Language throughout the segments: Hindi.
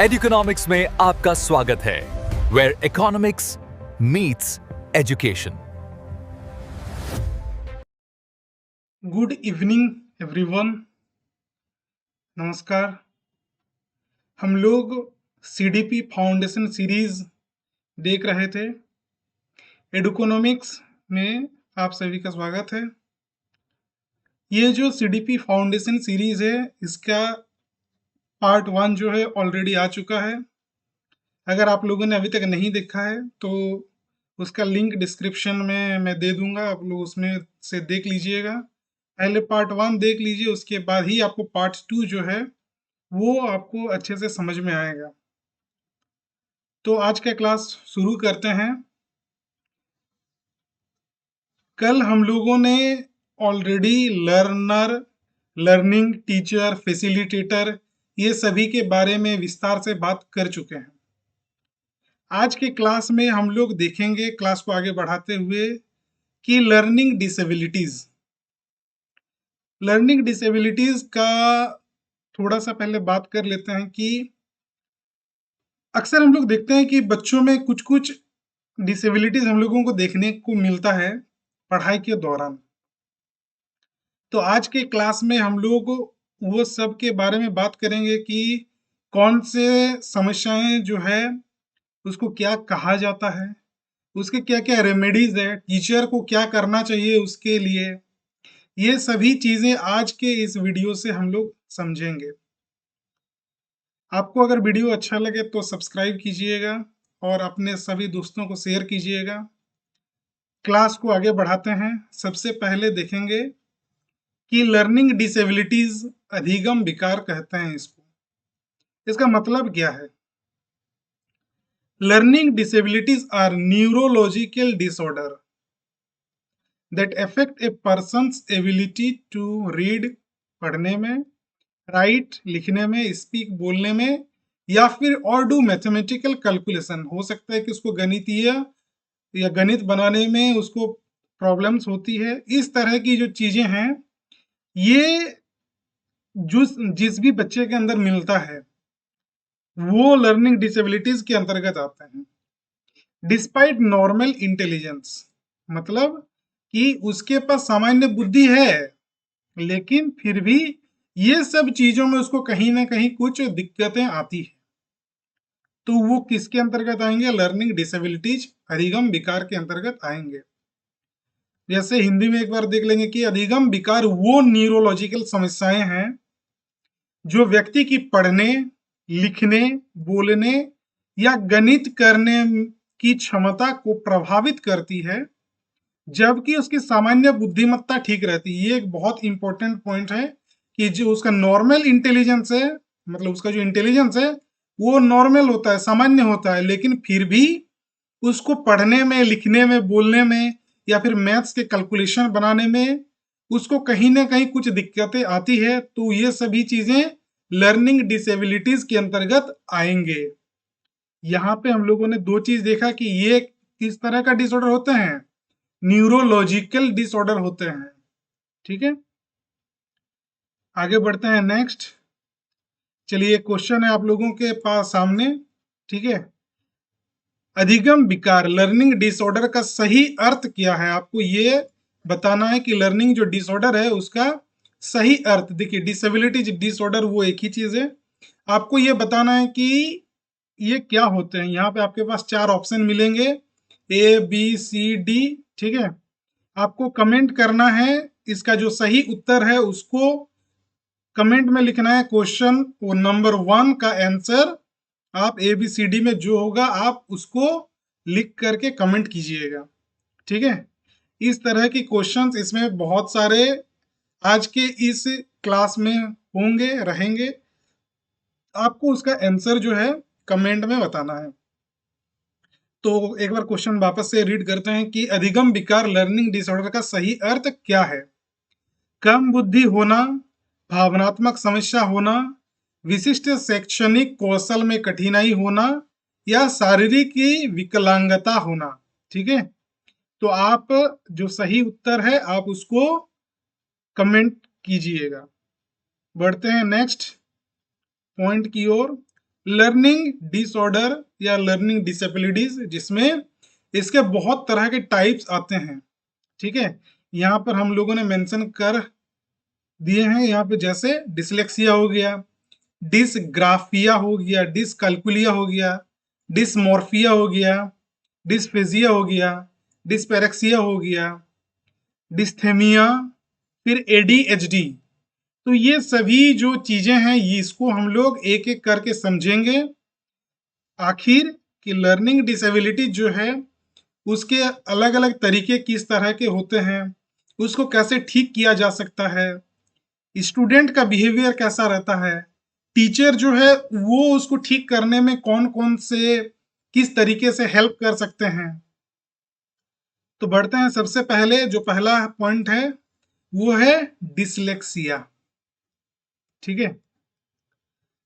एडुकेनॉमिक्स में आपका स्वागत है, where economics meets education. Good evening everyone. नमस्कार। हम लोग सीडीपी फाउंडेशन सीरीज देख रहे थे। एडुकोनॉमिक्स में आप सभी का स्वागत है। ये जो सीडीपी फाउंडेशन सीरीज है, इसका पार्ट 1 जो है ऑलरेडी आ चुका है। अगर आप लोगों ने अभी तक नहीं देखा है तो उसका लिंक डिस्क्रिप्शन में मैं दे दूंगा, आप लोग उसमें से देख लीजिएगा। पहले पार्ट 1 देख लीजिए, उसके बाद ही आपको पार्ट 2 जो है वो आपको अच्छे से समझ में आएगा। तो आज का क्लास शुरू करते हैं। कल हम लोगों ने already learner, learning teacher, facilitator, ये सभी के बारे में विस्तार से बात कर चुके हैं। आज के क्लास में हम लोग देखेंगे, क्लास को आगे बढ़ाते हुए, कि लर्निंग डिसेबिलिटीज। लर्निंग डिसेबिलिटीज का थोड़ा सा पहले बात कर लेते हैं कि अक्सर हम लोग देखते हैं कि बच्चों में कुछ कुछ डिसेबिलिटीज हम लोगों को देखने को मिलता है पढ़ाई के दौरान। तो आज के क्लास में हम लोग वो सब के बारे में बात करेंगे कि कौन से समस्याएं जो है उसको क्या कहा जाता है, उसके क्या क्या रेमेडीज है, टीचर को क्या करना चाहिए उसके लिए। ये सभी चीजें आज के इस वीडियो से हम लोग समझेंगे। आपको अगर वीडियो अच्छा लगे तो सब्सक्राइब कीजिएगा और अपने सभी दोस्तों को शेयर कीजिएगा। क्लास को आगे बढ़ाते हैं। सबसे पहले देखेंगे कि लर्निंग डिसेबिलिटीज, अधिगम विकार कहते हैं इसको। इसका मतलब क्या है? Learning disabilities are neurological disorder that affect a persons ability to read, पढ़ने में, राइट, लिखने में, स्पीक, बोलने में, या फिर और डू मैथमेटिकल कैलकुलेशन। हो सकता है कि उसको गणितीय या गणित बनाने में उसको प्रॉब्लम्स होती है। इस तरह की जो चीजें हैं, ये जिस भी बच्चे के अंदर मिलता है वो लर्निंग डिसेबिलिटीज के अंतर्गत आते हैं। डिस्पाइट नॉर्मल इंटेलिजेंस, मतलब कि उसके पास सामान्य बुद्धि है, लेकिन फिर भी ये सब चीजों में उसको कहीं ना कहीं कुछ दिक्कतें आती है। तो वो किसके अंतर्गत आएंगे? लर्निंग डिसेबिलिटीज, अधिगम विकार के अंतर्गत आएंगे। जैसे हिंदी में एक बार देख लेंगे कि अधिगम विकार वो न्यूरोलॉजिकल समस्याएं हैं जो व्यक्ति की पढ़ने, लिखने, बोलने या गणित करने की क्षमता को प्रभावित करती है, जबकि उसकी सामान्य बुद्धिमत्ता ठीक रहती है। ये एक बहुत इंपॉर्टेंट पॉइंट है कि जो उसका नॉर्मल इंटेलिजेंस है, मतलब उसका जो इंटेलिजेंस है वो नॉर्मल होता है, सामान्य होता है, लेकिन फिर भी उसको पढ़ने में, लिखने में, बोलने में या फिर मैथ्स के कैलकुलेशन बनाने में उसको कहीं ना कहीं कुछ दिक्कतें आती है। तो ये सभी चीजें लर्निंग डिसेबिलिटीज के अंतर्गत आएंगे। यहाँ पे हम लोगों ने दो चीज देखा कि ये किस तरह का डिसऑर्डर होते हैं, न्यूरोलॉजिकल डिसऑर्डर होते हैं। ठीक है, आगे बढ़ते हैं। नेक्स्ट, चलिए क्वेश्चन है आप लोगों के पास सामने। ठीक है, अधिगम विकार, लर्निंग डिसऑर्डर का सही अर्थ क्या है? आपको ये बताना है कि लर्निंग जो डिसऑर्डर है उसका सही अर्थ। देखिए, डिसेबिलिटी डिसऑर्डर वो एक ही चीज है। आपको ये बताना है कि ये क्या होते हैं। यहाँ पे आपके पास 4 ऑप्शन मिलेंगे, ए बी सी डी। ठीक है, आपको कमेंट करना है, इसका जो सही उत्तर है उसको कमेंट में लिखना है। क्वेश्चन वो नंबर 1 का आंसर आप ए बी सी डी में जो होगा आप उसको लिख करके कमेंट कीजिएगा। ठीक है, इस तरह की क्वेश्चंस इसमें बहुत सारे आज के इस क्लास में होंगे, रहेंगे। आपको उसका आंसर जो है कमेंट में बताना है। तो एक बार क्वेश्चन वापस से रीड करते हैं कि अधिगम विकार, लर्निंग डिसऑर्डर का सही अर्थ क्या है? कम बुद्धि होना, भावनात्मक समस्या होना, विशिष्ट शैक्षणिक कौशल में कठिनाई होना, या शारीरिक विकलांगता होना। ठीक है, तो आप जो सही उत्तर है आप उसको कमेंट कीजिएगा। बढ़ते हैं नेक्स्ट पॉइंट की ओर। लर्निंग डिसऑर्डर या लर्निंग डिसेबिलिटीज, जिसमें इसके बहुत तरह के टाइप्स आते हैं। ठीक है, यहाँ पर हम लोगों ने मेंशन कर दिए हैं यहाँ पे, जैसे डिसलेक्सिया हो गया, डिसग्राफिया हो गया, डिसकैल्कुलिया हो गया, डिसमॉर्फिया हो गया, डिस्फेजिया हो गया, डिस्पेरेक्सिया हो गया, डिस्थेमिया, फिर एडीएचडी। तो ये सभी जो चीजें हैं, ये इसको हम लोग एक एक करके समझेंगे। आखिर कि लर्निंग डिसेबिलिटी जो है उसके अलग अलग तरीके किस तरह के होते हैं, उसको कैसे ठीक किया जा सकता है, स्टूडेंट का बिहेवियर कैसा रहता है, टीचर जो है वो उसको ठीक करने में कौन कौन से किस तरीके से हेल्प कर सकते हैं। तो बढ़ते हैं, सबसे पहले जो पहला पॉइंट है वो है डिसलेक्सिया। ठीक है,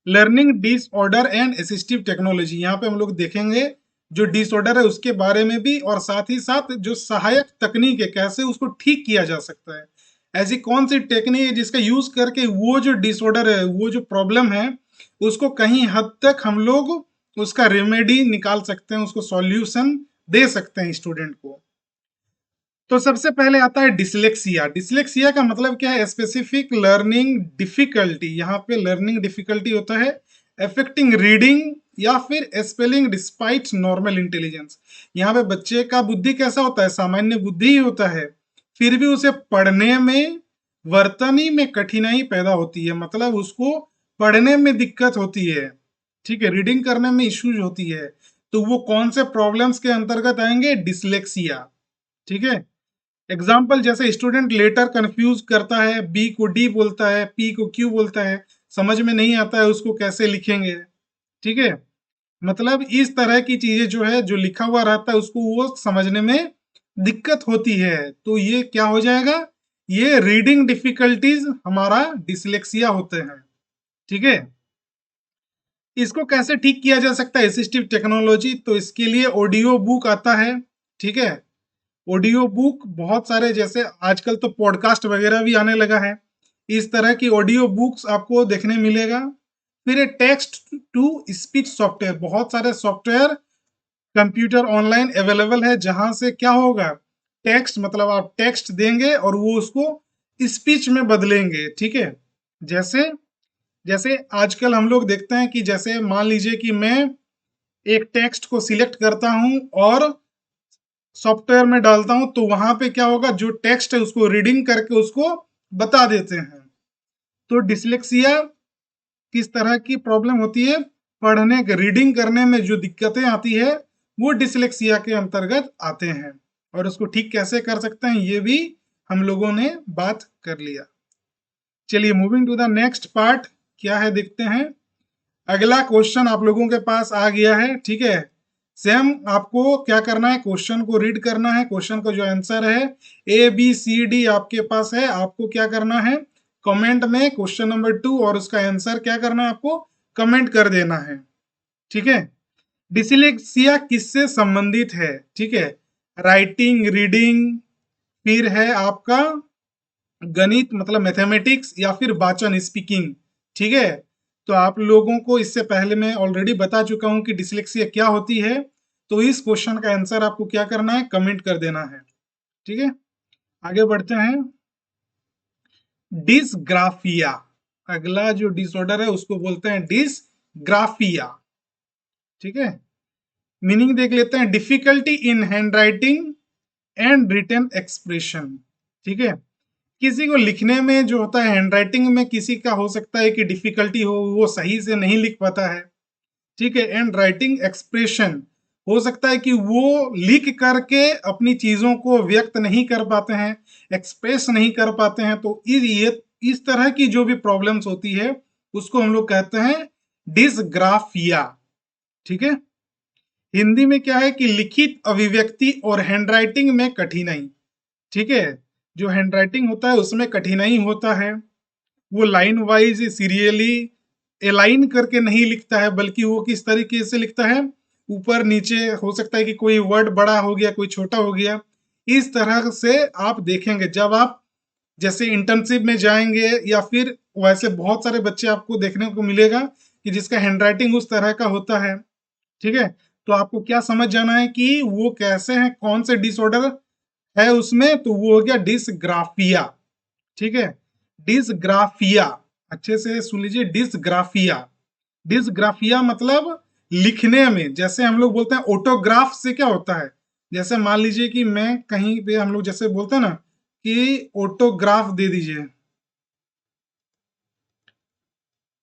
learning disorder and assistive technology, यहाँ पे हम लोग देखेंगे जो डिसऑर्डर है उसके बारे में भी, और साथ ही साथ जो सहायक तकनीक है कैसे उसको ठीक किया जा सकता है। ऐसी कौन सी टेक्निक है जिसका यूज करके वो जो डिसऑर्डर है, वो जो प्रॉब्लम है, उसको कहीं हद तक हम लोग उसका रेमेडी निकाल सकते हैं, उसको सॉल्यूशन दे सकते हैं स्टूडेंट को। तो सबसे पहले आता है डिसलेक्सिया। डिसलेक्सिया का मतलब क्या है? Specific learning difficulty. यहाँ पे लर्निंग डिफिकल्टी होता है अफेक्टिंग रीडिंग या फिर स्पेलिंग डिस्पाइट नॉर्मल इंटेलिजेंस। यहाँ पे बच्चे का बुद्धि कैसा होता है? सामान्य बुद्धि ही होता है, फिर भी उसे पढ़ने में, वर्तनी में कठिनाई पैदा होती है, मतलब उसको पढ़ने में दिक्कत होती है। ठीक है, रीडिंग करने में इश्यूज होती है। तो वो कौन से प्रॉब्लम्स के अंतर्गत आएंगे? डिसलेक्सिया। ठीक है, एग्जाम्पल जैसे स्टूडेंट लेटर कंफ्यूज करता है, बी को डी बोलता है, पी को क्यू बोलता है, समझ में नहीं आता है उसको कैसे लिखेंगे। ठीक है, मतलब इस तरह की चीजें जो है, जो लिखा हुआ रहता है उसको वो समझने में दिक्कत होती है, तो ये क्या हो जाएगा? ये रीडिंग डिफिकल्टीज हमारा डिसलेक्सिया होते हैं। ठीक है, इसको कैसे ठीक किया जा सकता है असिस्टिव टेक्नोलॉजी? तो इसके लिए ऑडियो बुक आता है। ठीक है, ऑडियो बुक बहुत सारे, जैसे आजकल तो पॉडकास्ट वगैरह भी आने लगा है, इस तरह की ऑडियो बुक्स आपको देखने मिलेगा। फिर टेक्स्ट टू स्पीच सॉफ्टवेयर, बहुत सारे सॉफ्टवेयर कंप्यूटर ऑनलाइन अवेलेबल है, जहां से क्या होगा, टेक्स्ट मतलब आप टेक्स्ट देंगे और वो उसको स्पीच में बदलेंगे। ठीक है, जैसे जैसे आजकल हम लोग देखते हैं कि जैसे मान लीजिए कि मैं एक टेक्स्ट को सिलेक्ट करता हूं और सॉफ्टवेयर में डालता हूं, तो वहां पे क्या होगा, जो टेक्स्ट है उसको रीडिंग करके उसको बता देते हैं। तो डिसलेक्सिया किस तरह की प्रॉब्लम होती है? पढ़ने के, रीडिंग करने में जो दिक्कतें आती है वो डिसलेक्सिया के अंतर्गत आते हैं, और उसको ठीक कैसे कर सकते हैं ये भी हम लोगों ने बात कर लिया। चलिए moving to the next part, क्या है देखते हैं। अगला क्वेश्चन आप लोगों के पास आ गया है। ठीक है, सेम आपको क्या करना है, क्वेश्चन को रीड करना है। क्वेश्चन का जो आंसर है ABCD आपके पास है, आपको क्या करना है, कमेंट में क्वेश्चन नंबर 2 और उसका आंसर क्या करना है, आपको कमेंट कर देना है। ठीक है, डिसलेक्सिया किससे संबंधित है? ठीक है, राइटिंग, रीडिंग, फिर है आपका गणित मतलब मैथमेटिक्स, या फिर वाचन स्पीकिंग। ठीक है, तो आप लोगों को इससे पहले मैं ऑलरेडी बता चुका हूं कि डिसलेक्सिया क्या होती है, तो इस क्वेश्चन का आंसर आपको क्या करना है, कमेंट कर देना है। ठीक है, आगे बढ़ते हैं। डिसग्राफिया, अगला जो डिसऑर्डर है उसको बोलते हैं डिसग्राफिया। ठीक है, मीनिंग देख लेते हैं, difficulty in handwriting and written expression. ठीक है, किसी को लिखने में जो होता है, हैंड राइटिंग में किसी का हो सकता है कि डिफिकल्टी हो, वो सही से नहीं लिख पाता है। ठीक है, एंड राइटिंग एक्सप्रेशन, हो सकता है कि वो लिख करके अपनी चीजों को व्यक्त नहीं कर पाते हैं, एक्सप्रेस नहीं कर पाते हैं। तो इस तरह की जो भी प्रॉब्लम्स होती है उसको हम लोग कहते हैं डिसग्राफिया। ठीक है, हिंदी में क्या है कि लिखित अभिव्यक्ति और हैंडराइटिंग में कठिनाई। ठीक है, जो हैंडराइटिंग होता है उसमें कठिनाई होता है, वो लाइन वाइज सीरियली अलाइन करके नहीं लिखता है, बल्कि वो किस तरीके से लिखता है, ऊपर नीचे, हो सकता है कि कोई वर्ड बड़ा हो गया, कोई छोटा हो गया। इस तरह से आप देखेंगे जब आप जैसे इंटर्नशिप में जाएंगे, या फिर वैसे बहुत सारे बच्चे आपको देखने को मिलेगा कि जिसका हैंडराइटिंग उस तरह का होता है, ठीक है। तो आपको क्या समझ जाना है कि वो कैसे हैं, कौन से डिसऑर्डर है उसमें, तो वो हो गया डिसग्राफिया, ठीक है। डिसग्राफिया, अच्छे से सुन लीजिए, डिसग्राफिया। डिसग्राफिया मतलब लिखने में, जैसे हम लोग बोलते हैं ऑटोग्राफ से क्या होता है, जैसे मान लीजिए कि मैं कहीं पे, हम लोग जैसे बोलते हैं ना कि ऑटोग्राफ दे दीजिए,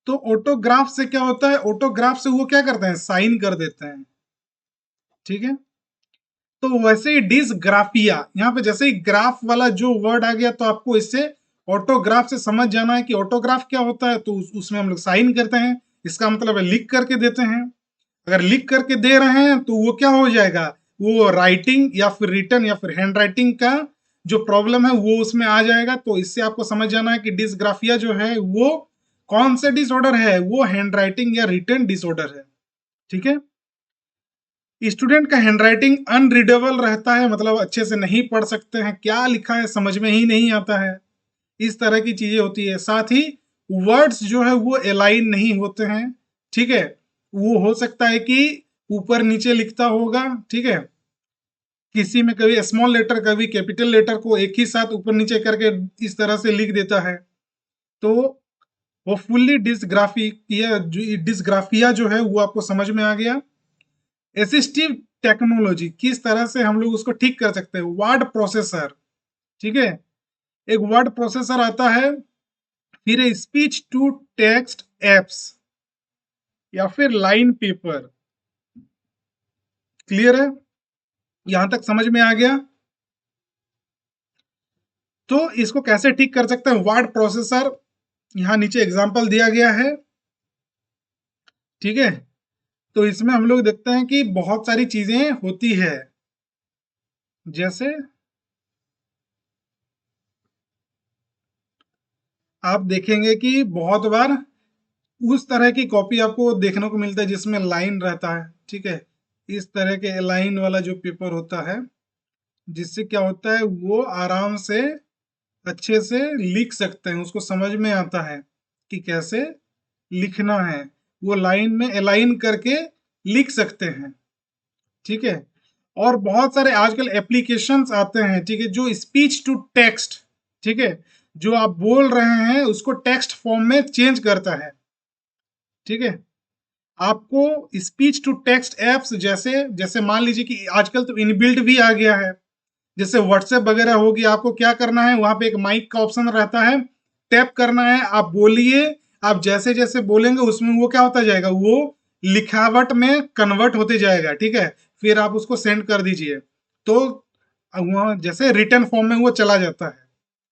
तो ऑटोग्राफ से क्या होता है, ऑटोग्राफ से वो क्या करते हैं, साइन कर देते हैं, ठीक है। तो वैसे ही डिसग्राफिया, यहाँ पे जैसे ही ग्राफ वाला जो वर्ड आ गया, तो आपको इससे ऑटोग्राफ से समझ जाना है कि ऑटोग्राफ क्या होता है। तो उसमें हम लोग साइन करते हैं, इसका मतलब है लिख करके देते हैं। अगर लिख करके दे रहे हैं तो वो क्या हो जाएगा, वो राइटिंग या फिर रिटन या फिर हैंड राइटिंग का जो प्रॉब्लम है वो उसमें आ जाएगा। तो इससे आपको समझ जाना है कि डिसग्राफिया जो है वो कौन से डिसऑर्डर है, वो हैंड राइटिंग या रिटन डिसऑर्डर है, ठीक है। स्टूडेंट का हैंडराइटिंग अनरीडेबल रहता है, मतलब अच्छे से नहीं पढ़ सकते हैं, क्या लिखा है समझ में ही नहीं आता है, इस तरह की चीजें होती है। साथ ही वर्ड्स जो है वो अलाइन नहीं होते हैं, ठीक है। वो हो सकता है कि ऊपर नीचे लिखता होगा, ठीक है। किसी में कभी स्मॉल लेटर कभी कैपिटल लेटर को एक ही साथ ऊपर नीचे करके इस तरह से लिख देता है। तो वो फुल्ली डिसग्राफिया जो है वो आपको समझ में आ गया। असिस्टिव टेक्नोलॉजी, किस तरह से हम लोग उसको ठीक कर सकते हैं, वर्ड प्रोसेसर, ठीक है। एक वर्ड प्रोसेसर आता है, फिर स्पीच टू टेक्स्ट एप्स, या फिर लाइन पेपर। क्लियर है, यहां तक समझ में आ गया। तो इसको कैसे ठीक कर सकते हैं, वर्ड प्रोसेसर, यहां नीचे एग्जांपल दिया गया है, ठीक है। तो इसमें हम लोग देखते हैं कि बहुत सारी चीजें होती है, जैसे आप देखेंगे कि बहुत बार उस तरह की कॉपी आपको देखने को मिलता है जिसमें लाइन रहता है, ठीक है। इस तरह के लाइन वाला जो पेपर होता है, जिससे क्या होता है वो आराम से अच्छे से लिख सकते हैं, उसको समझ में आता है कि कैसे लिखना है, वो लाइन में अलाइन करके लिख सकते हैं, ठीक है। और बहुत सारे आजकल एप्लीकेशंस आते हैं, ठीक है, जो स्पीच टू टेक्स्ट, ठीक है, जो आप बोल रहे हैं उसको टेक्स्ट फॉर्म में चेंज करता है, ठीक है। आपको स्पीच टू टेक्स्ट एप्स, जैसे जैसे मान लीजिए कि आजकल तो इनबिल्ट भी आ गया है, जैसे व्हाट्सएप वगैरह होगी, आपको क्या करना है, वहां पे एक माइक का ऑप्शन रहता है, टैप करना है, आप बोलिए, आप जैसे जैसे बोलेंगे उसमें वो क्या होता जाएगा, वो लिखावट में कन्वर्ट होते जाएगा, ठीक है। फिर आप उसको सेंड कर दीजिए, तो वहाँ जैसे रिटर्न फॉर्म में वो चला जाता है,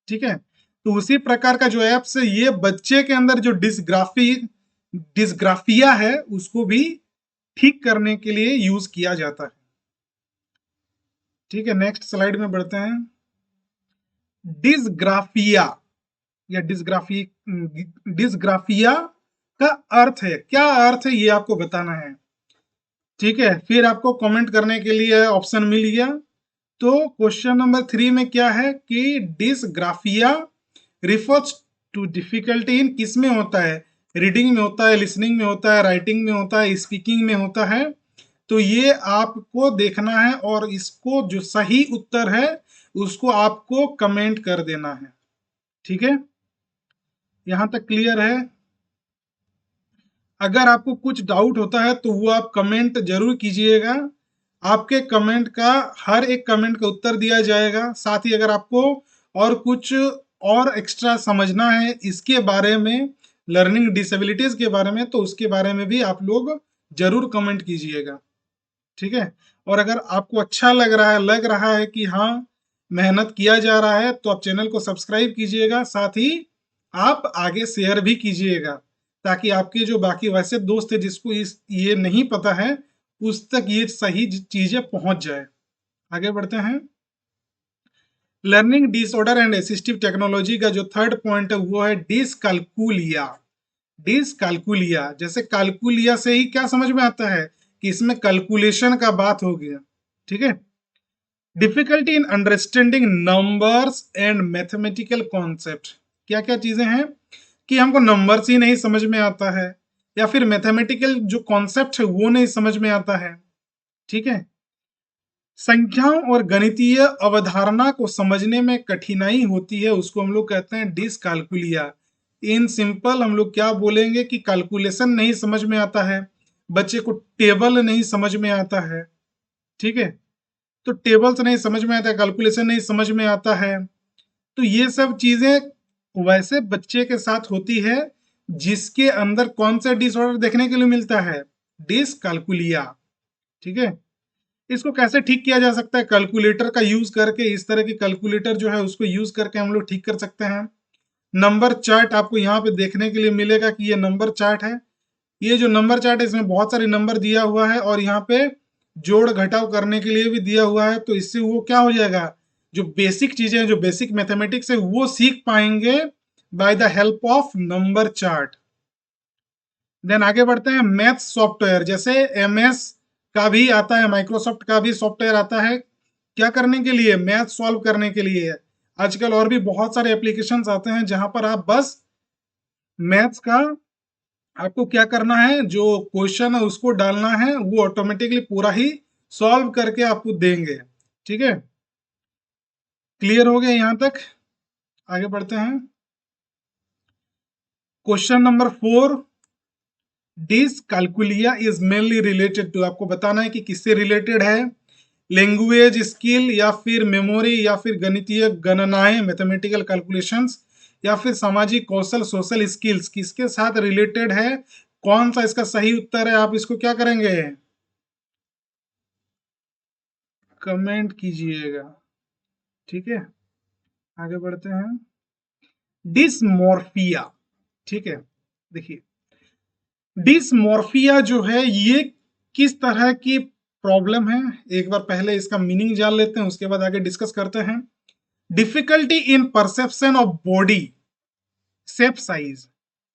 ठीक है। तो उसी प्रकार का जो ऐप्स है, ये बच्चे के अंदर जो डिसग्राफिया है उसको भी ठीक करने के लिए यूज किया जाता है, ठीक है। नेक्स्ट स्लाइड में बढ़ते हैं। डिसग्राफिया या डिसग्राफिया का अर्थ है, क्या अर्थ है ये आपको बताना है, ठीक है। फिर आपको कमेंट करने के लिए ऑप्शन मिल गया। तो क्वेश्चन नंबर 3 में क्या है कि dysgraphia refers to difficulty in, किस में होता है, रीडिंग में होता है, लिसनिंग में होता है, राइटिंग में होता है, स्पीकिंग में होता है। तो ये आपको देखना है और इसको जो सही उत्तर है उसको आपको कमेंट कर देना है, ठीक है। यहां तक क्लियर है। अगर आपको कुछ डाउट होता है तो वो आप कमेंट जरूर कीजिएगा, आपके कमेंट का, हर एक कमेंट का उत्तर दिया जाएगा। साथ ही अगर आपको और कुछ और एक्स्ट्रा समझना है इसके बारे में, लर्निंग डिसेबिलिटीज के बारे में, तो उसके बारे में भी आप लोग जरूर कमेंट कीजिएगा, ठीक है। और अगर आपको अच्छा लग रहा है कि हाँ मेहनत किया जा रहा है, तो आप चैनल को सब्सक्राइब कीजिएगा, साथ ही आप आगे शेयर भी कीजिएगा, ताकि आपके जो बाकी वैसे दोस्त है जिसको ये नहीं पता है उस तक ये सही चीजें पहुंच जाए। आगे बढ़ते हैं। Learning disorder and assistive technology का जो थर्ड पॉइंट है वो है डिसकैलकुलिया। डिसकैलकुलिया, जैसे कैलकुलिया से ही क्या समझ में आता है कि इसमें कैलकुलेशन का बात हो गया, ठीक है। Difficulty in understanding numbers and mathematical concept, क्या क्या चीजें हैं कि हमको नंबर्स ही नहीं समझ में आता है, या फिर मैथमेटिकल जो कॉन्सेप्ट है वो नहीं समझ में आता है। ठीक है, संख्याओं और गणितीय अवधारणा को समझने में कठिनाई होती है, उसको हम लोग कहते हैं डिसकैल्कुलिया। इन सिंपल हम लोग क्या बोलेंगे कि कैलकुलेशन नहीं समझ में आता है, बच्चे को टेबल नहीं समझ में आता है। ठीक है, तो टेबल्स नहीं समझ में आता है, कैलकुलेशन नहीं समझ में आता है, तो ये सब चीजें वैसे बच्चे के साथ होती है जिसके अंदर कौन सा डिसऑर्डर देखने के लिए मिलता है, डिसकैल्कुलिया। ठीक है, इसको कैसे ठीक किया जा सकता है, कैलकुलेटर का यूज करके, इस तरह की कैलकुलेटर जो है उसको यूज करके हम लोग ठीक कर सकते हैं। नंबर चार्ट आपको यहाँ पे देखने के लिए मिलेगा कि ये नंबर चार्ट है। ये जो नंबर चार्ट है इसमें बहुत सारे नंबर दिया हुआ है और यहाँ पे जोड़ घटाव करने के लिए भी दिया हुआ है, तो इससे वो क्या हो जाएगा, जो बेसिक चीजें हैं, जो बेसिक मैथमेटिक्स है वो सीख पाएंगे by the help of number chart. Then आगे बढ़ते हैं, मैथ सॉफ्टवेयर जैसे एमएस का भी आता है, माइक्रोसॉफ्ट का भी सॉफ्टवेयर आता है, क्या करने के लिए, मैथ सॉल्व करने के लिए। आजकल और भी बहुत सारे एप्लीकेशंस आते हैं जहां पर आप बस मैथ्स का आपको क्या करना है, जो क्वेश्चन है उसको डालना है, वो ऑटोमेटिकली पूरा ही सॉल्व करके आपको देंगे। ठीक है, क्लियर हो गया यहां तक, आगे बढ़ते हैं। Question number 4, dyscalculia is mainly related to, आपको बताना है कि किससे रिलेटेड है, लैंग्वेज स्किल या फिर मेमोरी या फिर गणितीय गणनाएं मैथमेटिकल कैलकुलेशंस या फिर सामाजिक कौशल सोशल स्किल्स, किसके साथ रिलेटेड है, कौन सा इसका सही उत्तर है, आप इसको क्या करेंगे, कमेंट कीजिएगा। ठीक है, आगे बढ़ते हैं, डिसमॉर्फिया। ठीक है, देखिए डिसमॉर्फिया जो है ये किस तरह की प्रॉब्लम है, एक बार पहले इसका मीनिंग जान लेते हैं, उसके बाद आगे डिस्कस करते हैं। Difficulty in perception of body shape size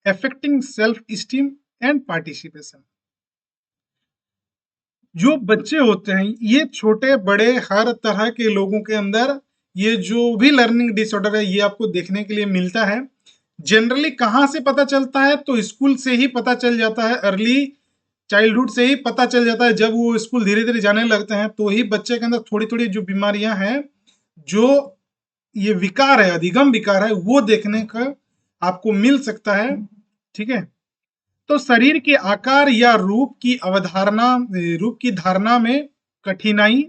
affecting self esteem and participation. जो बच्चे होते हैं ये छोटे बड़े हर तरह के लोगों के अंदर ये जो भी लर्निंग डिसऑर्डर है ये आपको देखने के लिए मिलता है। जनरली कहाँ से पता चलता है, तो स्कूल से ही पता चल जाता है, अर्ली चाइल्डहुड से ही पता चल जाता है। जब वो स्कूल धीरे धीरे जाने लगते हैं तो ही बच्चे के अंदर थोड़ी थोड़ी जो बीमारियां हैं, जो ये विकार है, अधिगम विकार है, वो देखने का आपको मिल सकता है। ठीक है, तो शरीर के आकार या रूप की अवधारणा, रूप की धारणा में कठिनाई,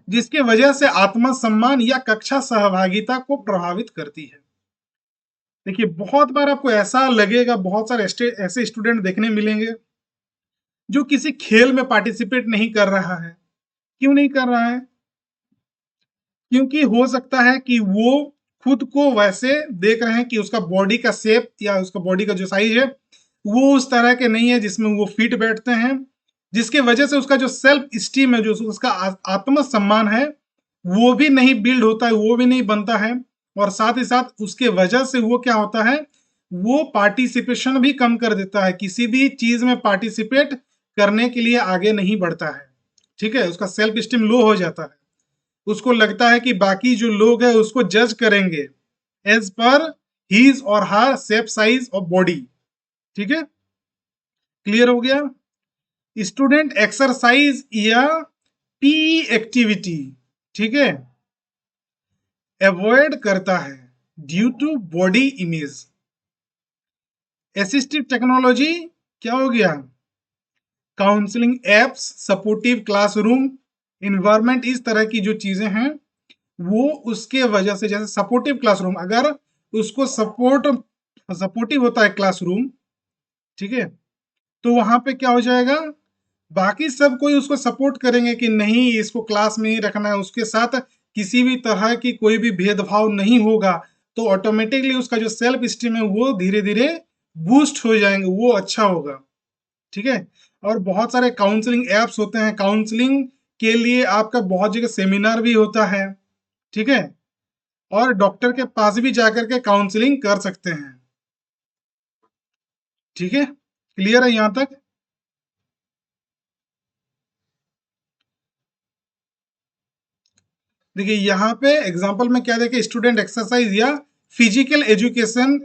जिसके वजह से आत्मसम्मान या कक्षा सहभागिता को प्रभावित करती है। देखिए बहुत बार आपको ऐसा लगेगा, बहुत सारे ऐसे स्टूडेंट देखने मिलेंगे जो किसी खेल में पार्टिसिपेट नहीं कर रहा है। क्यों नहीं कर रहा है, क्योंकि हो सकता है कि वो खुद को वैसे देख रहे हैं कि उसका बॉडी का शेप या उसका बॉडी का जो साइज है वो उस तरह के नहीं है जिसमें वो फिट बैठते हैं, जिसके वजह से उसका जो सेल्फ स्टीम है, जो उसका आत्मसम्मान है, वो भी नहीं बिल्ड होता है, वो भी नहीं बनता है। और साथ ही साथ उसके वजह से वो क्या होता है, वो पार्टिसिपेशन भी कम कर देता है, किसी भी चीज में पार्टिसिपेट करने के लिए आगे नहीं बढ़ता है। ठीक है, उसका सेल्फ स्टीम लो हो जाता है, उसको लगता है कि बाकी जो लोग हैं उसको जज करेंगे एज पर हीज और her shape size of body. ठीक है, क्लियर हो गया। स्टूडेंट एक्सरसाइज या पी एक्टिविटी, ठीक है, अवॉइड करता है due to body image. Assistive technology क्या हो गया, counselling apps, supportive classroom environment, इस तरह की जो चीजें हैं वो उसके वजह से, जैसे सपोर्टिव क्लासरूम, अगर उसको सपोर्टिव होता है क्लासरूम, ठीक है, तो वहां पे क्या हो जाएगा, बाकी सब कोई उसको सपोर्ट करेंगे कि नहीं इसको क्लास में ही रखना है, उसके साथ किसी भी तरह की कोई भी भेदभाव नहीं होगा, तो ऑटोमेटिकली उसका जो सेल्फ स्टीम है वो धीरे धीरे बूस्ट हो जाएंगे, वो अच्छा होगा। ठीक है, और बहुत सारे काउंसलिंग एप्स होते हैं, काउंसलिंग के लिए आपका बहुत जगह सेमिनार भी होता है। ठीक है, और डॉक्टर के पास भी जाकर के काउंसलिंग कर सकते हैं। ठीक है, क्लियर है यहां तक। देखिए यहाँ पे एग्जांपल में क्या देखे, स्टूडेंट एक्सरसाइज या फिजिकल एजुकेशन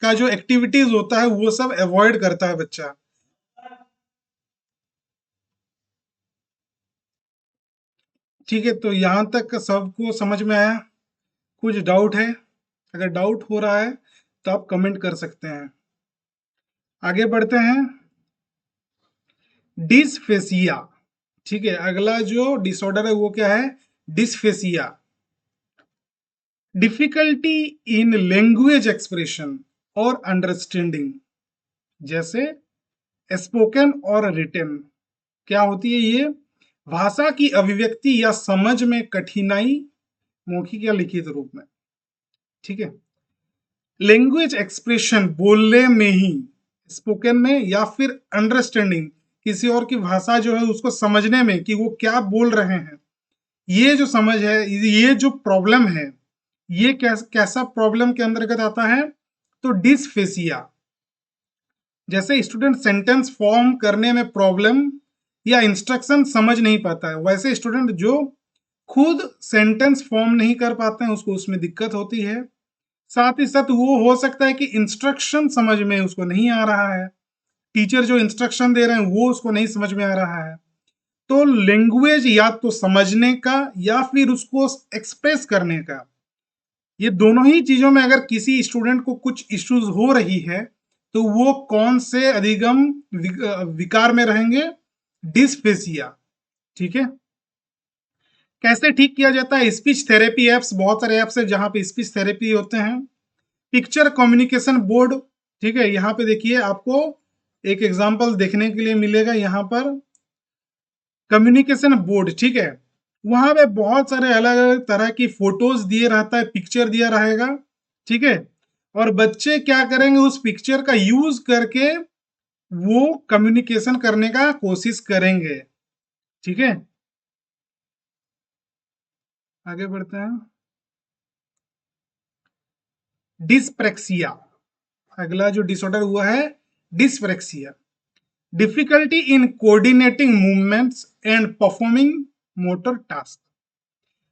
का जो एक्टिविटीज होता है वो सब अवॉइड करता है बच्चा, ठीक है, तो यहाँ तक सबको समझ में आया? कुछ डाउट है? अगर डाउट हो रहा है तो आप कमेंट कर सकते हैं। आगे बढ़ते हैं। डिसफेसिया, ठीक है, अगला जो डिसऑर्डर है वो क्या है? डिसफेसिया। डिफिकल्टी इन लैंग्वेज एक्सप्रेशन और अंडरस्टैंडिंग, जैसे स्पोकन और रिटन। क्या होती है ये? भाषा की अभिव्यक्ति या समझ में कठिनाई, मौखिक या लिखित रूप में। ठीक है, लैंग्वेज एक्सप्रेशन बोलने में ही, स्पोकन में, या फिर अंडरस्टैंडिंग किसी और की भाषा जो है उसको समझने में कि वो क्या बोल रहे हैं, ये जो समझ है, ये जो प्रॉब्लम है, ये कैसा प्रॉब्लम के अंतर्गत आता है? तो डिसफेसिया। जैसे स्टूडेंट सेंटेंस फॉर्म करने में प्रॉब्लम या इंस्ट्रक्शन समझ नहीं पाता है, वैसे स्टूडेंट जो खुद सेंटेंस फॉर्म नहीं कर पाते हैं उसको उसमें दिक्कत होती है। साथ ही साथ वो हो सकता है कि इंस्ट्रक्शन समझ में उसको नहीं आ रहा है, टीचर जो इंस्ट्रक्शन दे रहे हैं वो उसको नहीं समझ में आ रहा है। तो लैंग्वेज या तो समझने का या फिर उसको एक्सप्रेस करने का, ये दोनों ही चीजों में अगर किसी स्टूडेंट को कुछ इश्यूज हो रही है तो वो कौन से अधिगम विकार में रहेंगे? डिसफेसिया। ठीक है, कैसे ठीक किया जाता है? स्पीच थेरेपी एप्स, बहुत सारे एप्स है जहां पे स्पीच थेरेपी होते हैं। पिक्चर कम्युनिकेशन बोर्ड, ठीक है, यहाँ पे देखिए आपको एक एग्जांपल देखने के लिए मिलेगा। यहाँ पर कम्युनिकेशन बोर्ड, ठीक है, वहां पे बहुत सारे अलग अलग तरह की फोटोज दिए रहता है, पिक्चर दिया रहेगा। ठीक है, और बच्चे क्या करेंगे? उस पिक्चर का यूज करके वो कम्युनिकेशन करने का कोशिश करेंगे। ठीक है, आगे बढ़ते हैं। डिस्प्रेक्सिया, अगला जो डिसऑर्डर हुआ है dyspraxia. Difficulty in coordinating movements and performing motor task,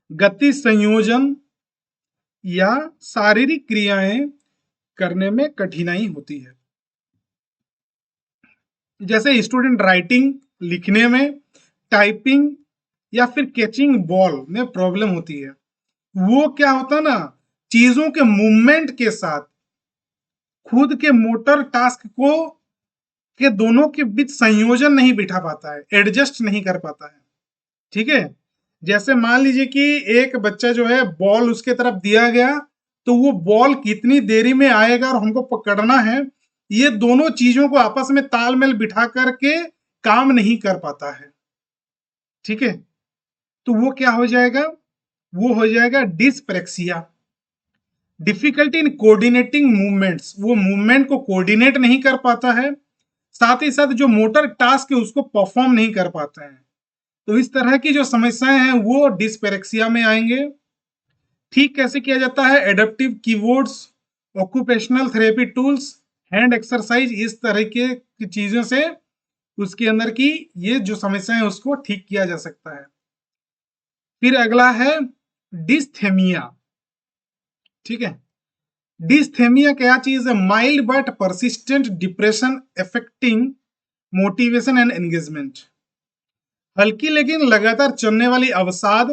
गति संयोजन या शारीरिक क्रियाएं करने में कठिनाई होती है। जैसे स्टूडेंट राइटिंग, लिखने में, टाइपिंग या फिर कैचिंग बॉल में प्रॉब्लम होती है। वो क्या होता है ना, चीजों के मूवमेंट के साथ खुद के मोटर टास्क को के दोनों के बीच संयोजन नहीं बिठा पाता है, एडजस्ट नहीं कर पाता है। ठीक है, जैसे मान लीजिए कि एक बच्चा जो है, बॉल उसके तरफ दिया गया तो वो बॉल कितनी देरी में आएगा और हमको पकड़ना है, ये दोनों चीजों को आपस में तालमेल बिठा करके काम नहीं कर पाता है। ठीक है, तो वो क्या हो जाएगा? वो हो जाएगा dyspraxia. Difficulty in coordinating movements, वो मूवमेंट को कोऑर्डिनेट नहीं कर पाता है, साथ ही साथ जो मोटर टास्क है उसको परफॉर्म नहीं कर पाते हैं। तो इस तरह की जो समस्याएं हैं वो डिस्पेरेक्सिया में आएंगे। ठीक कैसे किया जाता है? Adaptive keywords, occupational therapy tools, hand exercise, इस तरह की चीजों से उसके अंदर की ये जो समस्या है उसको ठीक किया जा सकता है। फिर अगला है डिस्थेमिया। ठीक है, डिस्थेमिया क्या चीज है? Mild but persistent depression affecting motivation and engagement, हल्की लेकिन लगातार चलने वाली अवसाद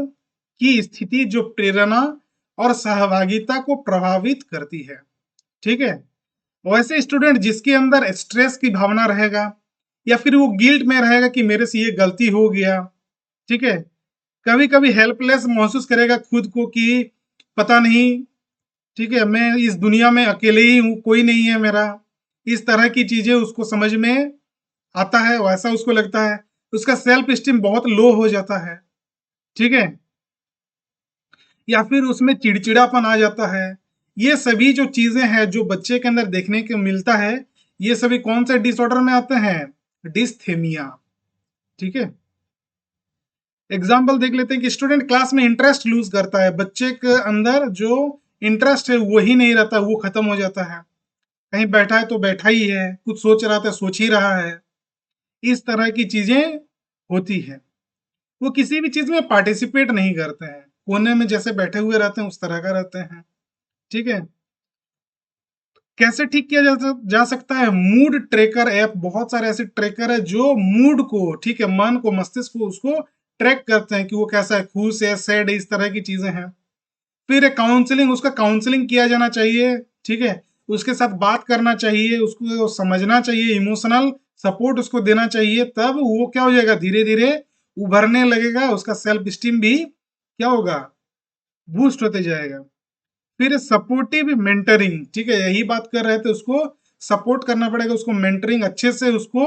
की स्थिति जो प्रेरणा और सहभागिता को प्रभावित करती है। ठीक है, वैसे स्टूडेंट जिसके अंदर स्ट्रेस की भावना रहेगा या फिर वो गिल्ट में रहेगा कि मेरे से ये गलती हो गया। ठीक है, कभी कभी हेल्पलेस महसूस करेगा खुद को कि पता नहीं, ठीक है, मैं इस दुनिया में अकेले ही हूँ, कोई नहीं है मेरा। इस तरह की चीजें उसको समझ में आता है, वैसा उसको लगता है। उसका सेल्फ स्टीम बहुत लो हो जाता है। ठीक है, या फिर उसमें चिड़चिड़ापन आ जाता है। ये सभी जो चीजें हैं जो बच्चे के अंदर देखने को मिलता है, ये सभी कौन से डिसऑर्डर में आते हैं? डिस्थेमिया। ठीक है, एग्जाम्पल देख लेते हैं कि स्टूडेंट क्लास में इंटरेस्ट लूज करता है, बच्चे के अंदर जो इंटरेस्ट है वही नहीं रहता, वो खत्म हो जाता है। कहीं बैठा है तो बैठा ही है, कुछ सोच रहा था सोच ही रहा है। इस तरह की चीजें होती है। वो किसी भी चीज में पार्टिसिपेट नहीं करते हैं, कोने में जैसे बैठे हुए रहते हैं उस तरह का रहते हैं। ठीक है, कैसे ठीक किया जा सकता है? मूड ट्रैकर ऐप, बहुत सारे ऐसे ट्रैकर है जो मूड को, ठीक है, मन को, मस्तिष्क को उसको ट्रैक करते हैं कि वो कैसा है, खुश है, सैड है, इस तरह की चीजें हैं। फिर काउंसलिंग, उसका काउंसलिंग किया जाना चाहिए, ठीक है, उसके साथ बात करना चाहिए, उसको समझना चाहिए, इमोशनल सपोर्ट उसको देना चाहिए, तब वो क्या हो जाएगा, धीरे धीरे उभरने लगेगा, उसका सेल्फ स्टीम भी क्या होगा, बूस्ट होते जाएगा। फिर सपोर्टिव मेंटरिंग, ठीक है, यही बात कर रहे थे, उसको सपोर्ट करना पड़ेगा, उसको मेंटरिंग अच्छे से उसको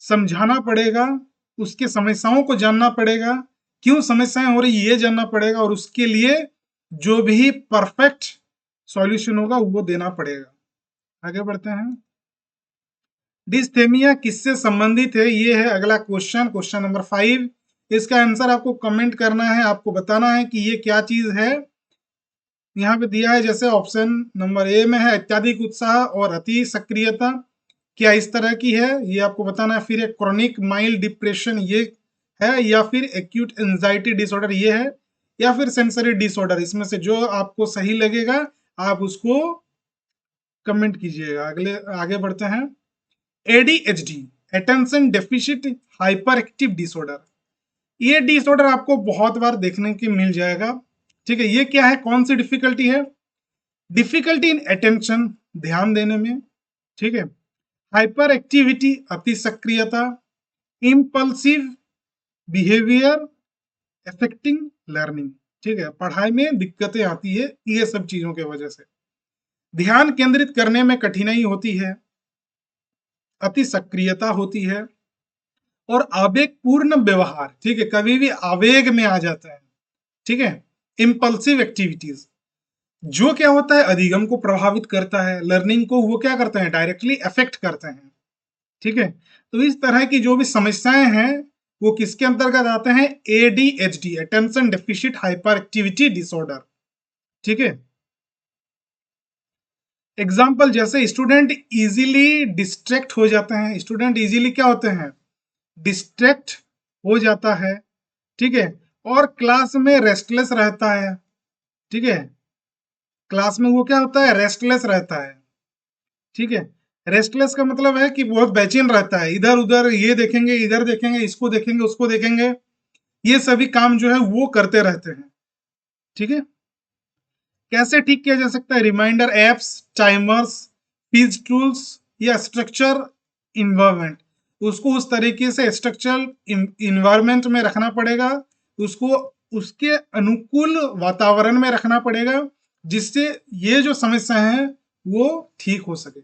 समझाना पड़ेगा, उसके समस्याओं को जानना पड़ेगा, क्यों समस्याएं हो रही ये जानना पड़ेगा, और उसके लिए जो भी परफेक्ट सॉल्यूशन होगा वो देना पड़ेगा। आगे बढ़ते हैं। डिस्थेमिया किससे संबंधित है, ये है अगला क्वेश्चन, क्वेश्चन नंबर 5। इसका आंसर आपको कमेंट करना है, आपको बताना है कि ये क्या चीज है। यहाँ पे दिया है, जैसे ऑप्शन नंबर ए में है अत्यधिक उत्साह और अति सक्रियता, क्या इस तरह की है, ये आपको बताना है। फिर एक क्रॉनिक माइल्ड डिप्रेशन ये है, या फिर एक्यूट एंजाइटी डिसऑर्डर ये है, या फिर सेंसरी डिसऑर्डर, इसमें से जो आपको सही लगेगा आप उसको कमेंट कीजिएगा। अगले आगे बढ़ते हैं। ADHD, attention deficit hyper active disorder, ये डिसऑर्डर आपको बहुत बार देखने के मिल जाएगा, ठीक है। ये क्या है, कौन सी डिफिकल्टी है, डिफिकल्टी इन अटेंशन, ध्यान देने में, ठीक है, हाइपर एक्टिविटी, अति सक्रियता, इम्पल्सिव बिहेवियर अफेक्टिंग लर्निंग, ठीक है, पढ़ाई में दिक्कतें आती है ये सब चीजों की वजह से, ध्यान केंद्रित करने में कठिनाई होती है, अति सक्रियता होती है, और आवेगपूर्ण व्यवहार, ठीक है, कभी भी आवेग में आ जाता है, ठीक है, इम्पल्सिव एक्टिविटीज, जो क्या होता है अधिगम को प्रभावित करता है, लर्निंग को वो क्या करते हैं, डायरेक्टली अफेक्ट करते हैं, ठीक है। तो इस तरह की जो भी समस्याएं हैं वो किसके अंतर्गत आते हैं, ADHD, attention deficit hyper activity disorder, ठीक है। एग्जाम्पल, जैसे स्टूडेंट इजीली डिस्ट्रैक्ट हो जाते हैं, स्टूडेंट इजीली क्या होते हैं, डिस्ट्रैक्ट हो जाता है, ठीक है, और क्लास में रेस्टलेस रहता है, ठीक है, क्लास में वो क्या होता है, रेस्टलेस रहता है, ठीक है। रेस्टलेस का मतलब है कि बहुत बेचैन रहता है, इधर उधर ये देखेंगे, इधर देखेंगे, इसको देखेंगे, उसको देखेंगे, ये सभी काम जो है वो करते रहते हैं, ठीक है। कैसे ठीक किया जा सकता है, reminder apps, timers, quiz tools, या स्ट्रक्चर इन्वायरमेंट, उसको उस तरीके से स्ट्रक्चरल इन्वायरमेंट में रखना पड़ेगा, उसको उसके अनुकूल वातावरण में रखना पड़ेगा, जिससे ये जो समस्या है वो ठीक हो सके।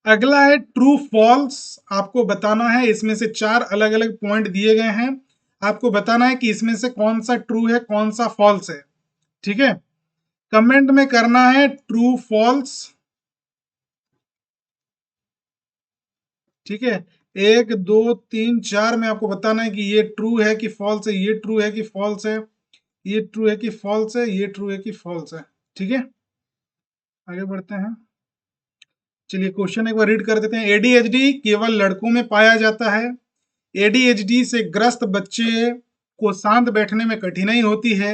अगला है ट्रू फॉल्स, आपको बताना है, इसमें से 4 अलग अलग पॉइंट दिए गए हैं, आपको बताना है कि इसमें से कौन सा ट्रू है, कौन सा फॉल्स है, ठीक है। कमेंट में करना है ट्रू फॉल्स, ठीक है, 1 2 3 4 में आपको बताना है कि ये ट्रू है कि फॉल्स है, ये ट्रू है कि फॉल्स है, ये ट्रू है कि फॉल्स है, ये ट्रू है कि फॉल्स है, ठीक है। आगे बढ़ते हैं। चलिए क्वेश्चन एक बार रीड कर देते हैं। एडीएचडी केवल लड़कों में पाया जाता है, एडीएचडी से ग्रस्त बच्चे को शांत बैठने में कठिनाई होती है,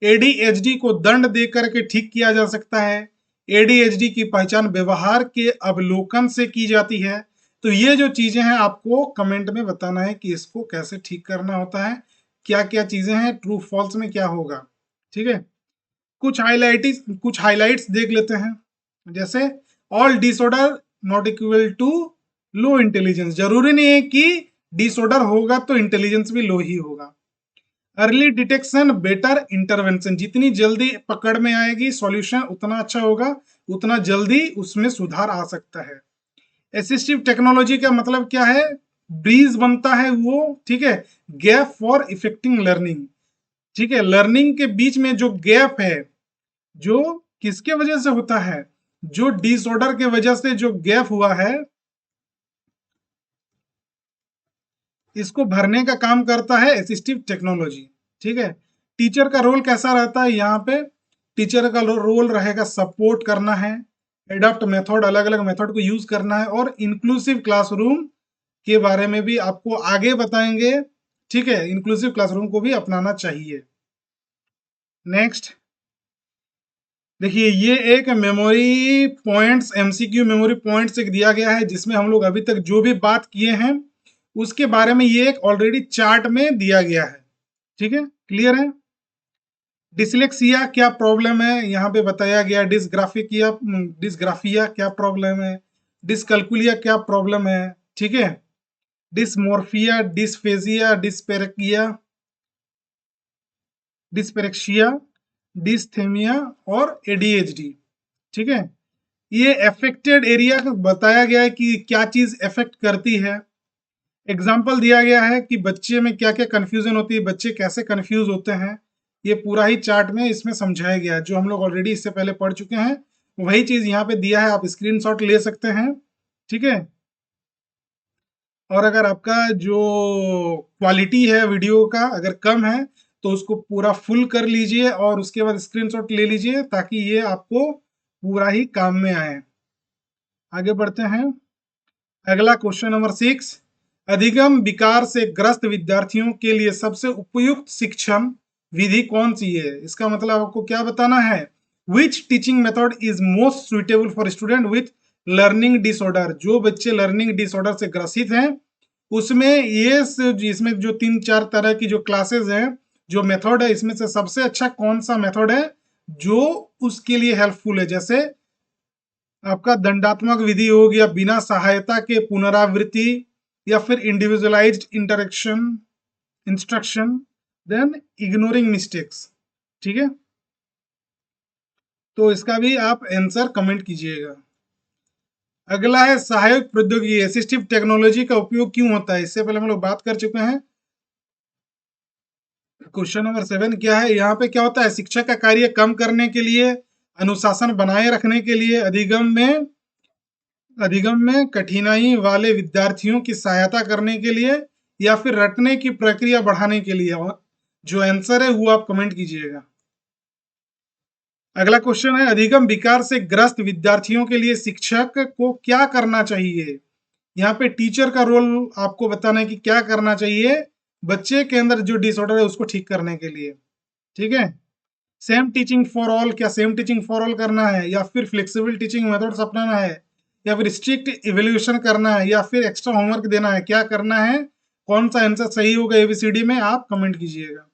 एडीएचडी को दंड दे करके ठीक किया जा सकता है, एडीएचडी की पहचान व्यवहार के अवलोकन से की जाती है। तो ये जो चीजें हैं आपको कमेंट में बताना है कि इसको कैसे ठीक करना होता है, क्या क्या चीजें हैं, ट्रू फॉल्स में क्या होगा, ठीक है। कुछ हाइलाइट्स देख लेते हैं। जैसे all disorder not equal to low intelligence, जरूरी नहीं है कि डिसऑर्डर होगा तो इंटेलिजेंस भी लो ही होगा। अर्ली डिटेक्शन बेटर इंटरवेंशन, जितनी जल्दी पकड़ में आएगी सॉल्यूशन उतना अच्छा होगा, उतना जल्दी उसमें सुधार आ सकता है। असिस्टिव टेक्नोलॉजी का मतलब क्या है, ब्रिज बनता है वो, ठीक है, गैप फॉर इफेक्टिंग लर्निंग, ठीक है, लर्निंग के बीच में जो गैप है, जो किसके वजह से होता है, जो डिसऑर्डर के वजह से जो गैप हुआ है, इसको भरने का काम करता है असिस्टिव टेक्नोलॉजी, ठीक है। टीचर का रोल कैसा रहता है, यहाँ पे टीचर का रोल रहेगा सपोर्ट करना है, एडॉप्ट मेथड, अलग अलग मेथड को यूज करना है, और इंक्लूसिव क्लासरूम के बारे में भी आपको आगे बताएंगे, ठीक है, इंक्लूसिव क्लासरूम को भी अपनाना चाहिए। नेक्स्ट देखिए, ये एक memory points, MCQ memory points एक दिया गया है, जिसमें हम लोग अभी तक जो भी बात किए हैं उसके बारे में ये एक ऑलरेडी चार्ट में दिया गया है। ठीक है, क्लियर है। डिसलेक्सिया क्या प्रॉब्लम है यहाँ पे बताया गया, डिसग्राफिया क्या प्रॉब्लम है, डिसकैलकुलिया क्या प्रॉब्लम है। ठीक है, डिसमोर्फिया, डिसफेजिया, डिस्पेरेक्शिया, डिस्थेमिया और एडीएचडी। ठीक है, ये अफेक्टेड एरिया का बताया गया है कि क्या चीज अफेक्ट करती है। एग्जाम्पल दिया गया है कि बच्चे में क्या क्या कंफ्यूजन होती है, बच्चे कैसे कंफ्यूज होते हैं, ये पूरा ही चार्ट में इसमें समझाया गया है, जो हम लोग ऑलरेडी इससे पहले पढ़ चुके हैं वही चीज यहाँ पे दिया है, आप स्क्रीनशॉट ले सकते हैं। ठीक है, और अगर आपका जो क्वालिटी है वीडियो का अगर कम है तो उसको पूरा फुल कर लीजिए और उसके बाद स्क्रीनशॉट ले लीजिए ताकि ये आपको पूरा ही काम में आए। आगे बढ़ते हैं। अगला क्वेश्चन नंबर 6, अधिगम विकार से ग्रस्त विद्यार्थियों के लिए सबसे उपयुक्त शिक्षण विधि कौन सी है। इसका मतलब आपको क्या बताना है, which teaching method is most suitable for student with learning disorder. जो बच्चे लर्निंग डिसऑर्डर से ग्रसित हैं उसमें ये इसमें जो 3-4 तरह की जो क्लासेस हैं, जो मेथड है, इसमें से सबसे अच्छा कौन सा मेथड है जो उसके लिए हेल्पफुल है। जैसे आपका दंडात्मक विधि हो गया, बिना सहायता के पुनरावृत्ति, या फिर individualised instruction, then ignoring mistakes. ठीक है, तो इसका भी आप आंसर कमेंट कीजिएगा। अगला है सहायक प्रौद्योगिकी, असिस्टिव टेक्नोलॉजी का उपयोग क्यों होता है। इससे पहले हम लोग बात कर चुके हैं। क्वेश्चन नंबर 7 क्या है, यहाँ पे क्या होता है, शिक्षक का कार्य कम करने के लिए, अनुशासन बनाए रखने के लिए, अधिगम में कठिनाई वाले विद्यार्थियों की सहायता करने के लिए, या फिर रटने की प्रक्रिया बढ़ाने के लिए। और जो आंसर है वो आप कमेंट कीजिएगा। अगला क्वेश्चन है, अधिगम विकार से ग्रस्त विद्यार्थियों के लिए शिक्षक को क्या करना चाहिए। यहाँ पे टीचर का रोल आपको बताना है कि क्या करना चाहिए बच्चे के अंदर जो डिसऑर्डर है उसको ठीक करने के लिए। ठीक है, सेम टीचिंग फॉर ऑल, क्या सेम टीचिंग फॉर ऑल करना है, या फिर फ्लेक्सिबल टीचिंग मेथड्स अपनाना है, या फिर स्ट्रिक्ट इवेल्यूशन करना है, या फिर एक्स्ट्रा होमवर्क देना है, क्या करना है, कौन सा आंसर सही होगा एबीसीडी में आप कमेंट कीजिएगा।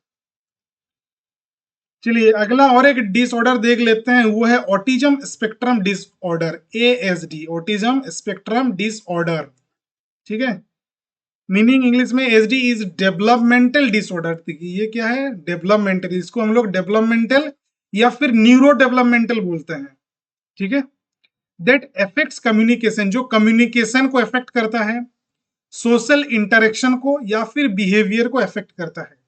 चलिए अगला और एक डिसऑर्डर देख लेते हैं, वो है autism spectrum disorder, ASD, autism spectrum disorder. ठीक है, मीनिंग इंग्लिश में एसडी इज डेवलपमेंटल डिसऑर्डर। ये क्या है, डेवलपमेंटल, इसको हम लोग डेवलपमेंटल या फिर न्यूरो डेवलपमेंटल बोलते हैं। ठीक है, दैट अफेक्ट्स कम्युनिकेशन, जो कम्युनिकेशन को अफेक्ट करता है, सोशल इंटरेक्शन को या फिर बिहेवियर को अफेक्ट करता है।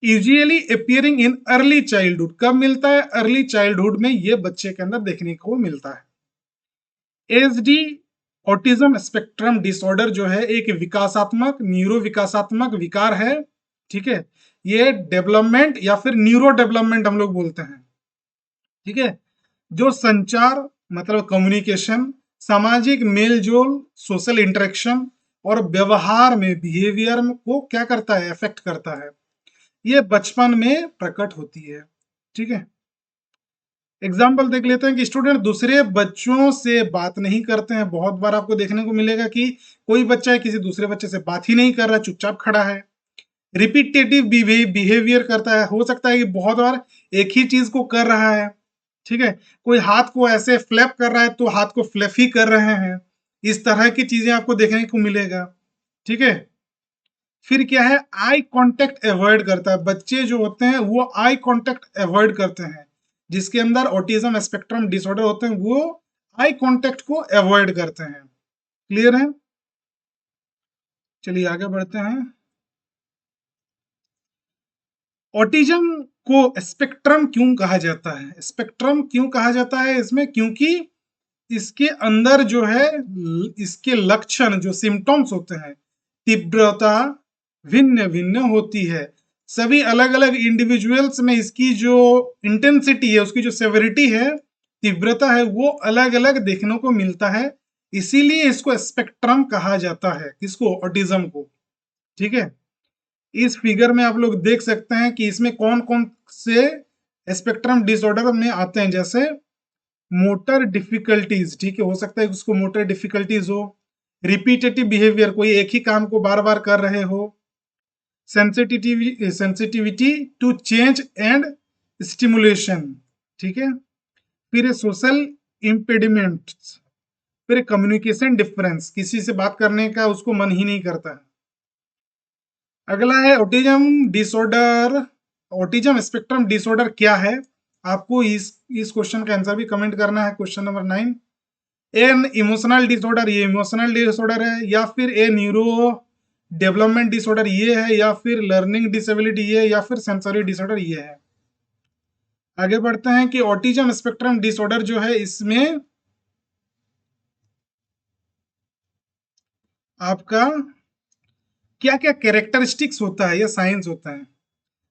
Usually appearing in early childhood, कब मिलता है, अर्ली चाइल्डहुड में ये बच्चे के अंदर देखने को मिलता है। एसडी ऑटिज्म स्पेक्ट्रम डिसऑर्डर जो है एक विकासात्मक, न्यूरो विकासात्मक विकार है। ठीक है, ये डेवलपमेंट या फिर न्यूरो डेवलपमेंट हम लोग बोलते हैं। ठीक है, जो संचार मतलब कम्युनिकेशन, सामाजिक मेलजोल, सोशल इंटरेक्शन और व्यवहार में, बिहेवियर को क्या करता है, अफेक्ट करता है। ये बचपन में प्रकट होती है। ठीक है, एग्जाम्पल देख लेते हैं कि स्टूडेंट दूसरे बच्चों से बात नहीं करते हैं। बहुत बार आपको देखने को मिलेगा कि कोई बच्चा है किसी दूसरे बच्चे से बात ही नहीं कर रहा, चुपचाप खड़ा है। रिपीटेटिव बिहेवियर करता है, हो सकता है कि बहुत बार एक ही चीज को कर रहा है। ठीक है, कोई हाथ को ऐसे फ्लैप कर रहा है तो हाथ को फ्लैप ही कर रहे हैं। इस तरह की चीजें आपको देखने को मिलेगा। ठीक है, फिर क्या है, आई कांटेक्ट अवॉइड करता है। बच्चे जो होते हैं वो आई कांटेक्ट अवॉइड करते हैं, जिसके अंदर ऑटिज्म स्पेक्ट्रम डिसऑर्डर होते हैं वो आई कांटेक्ट को अवॉइड करते हैं। क्लियर है, चलिए आगे बढ़ते हैं। ऑटिज्म को स्पेक्ट्रम क्यों कहा जाता है, स्पेक्ट्रम क्यों कहा जाता है इसमें, क्योंकि इसके अंदर जो है इसके लक्षण जो सिम्टम्स होते हैं, तीव्रता भिन्न भिन्न होती है। सभी अलग अलग इंडिविजुअल्स में इसकी जो इंटेंसिटी है, उसकी जो सेवरिटी है, तीव्रता है, वो अलग अलग देखने को मिलता है। इसीलिए इसको स्पेक्ट्रम कहा जाता है, किसको, ऑटिज्म को। ठीक है, इस फिगर में आप लोग देख सकते हैं कि इसमें कौन कौन से स्पेक्ट्रम डिसऑर्डर में आते हैं। जैसे मोटर डिफिकल्टीज, ठीक है, हो सकता है उसको मोटर डिफिकल्टीज हो, रिपीटेटिव बिहेवियर, कोई एक ही काम को बार बार कर रहे हो, sensitivity to change and stimulation, ठीक है। फिर सोशल इम्पेडिमेंट, फिर कम्युनिकेशन डिफरेंस, किसी से बात करने का उसको मन ही नहीं करता है। अगला है autism disorder. Autism spectrum disorder क्या है, आपको इस क्वेश्चन का आंसर भी कमेंट करना है। Question number 9, an emotional disorder, ये इमोशनल डिसऑर्डर है, या फिर ए न्यूरो डेवलपमेंट डिसऑर्डर ये है, या फिर लर्निंग डिसेबिलिटी ये है, या फिर सेंसरी डिसऑर्डर ये है। आगे बढ़ते हैं कि ऑटिज्म स्पेक्ट्रम डिसऑर्डर जो है इसमें आपका क्या क्या कैरेक्टरिस्टिक्स होता है या साइंस होता है।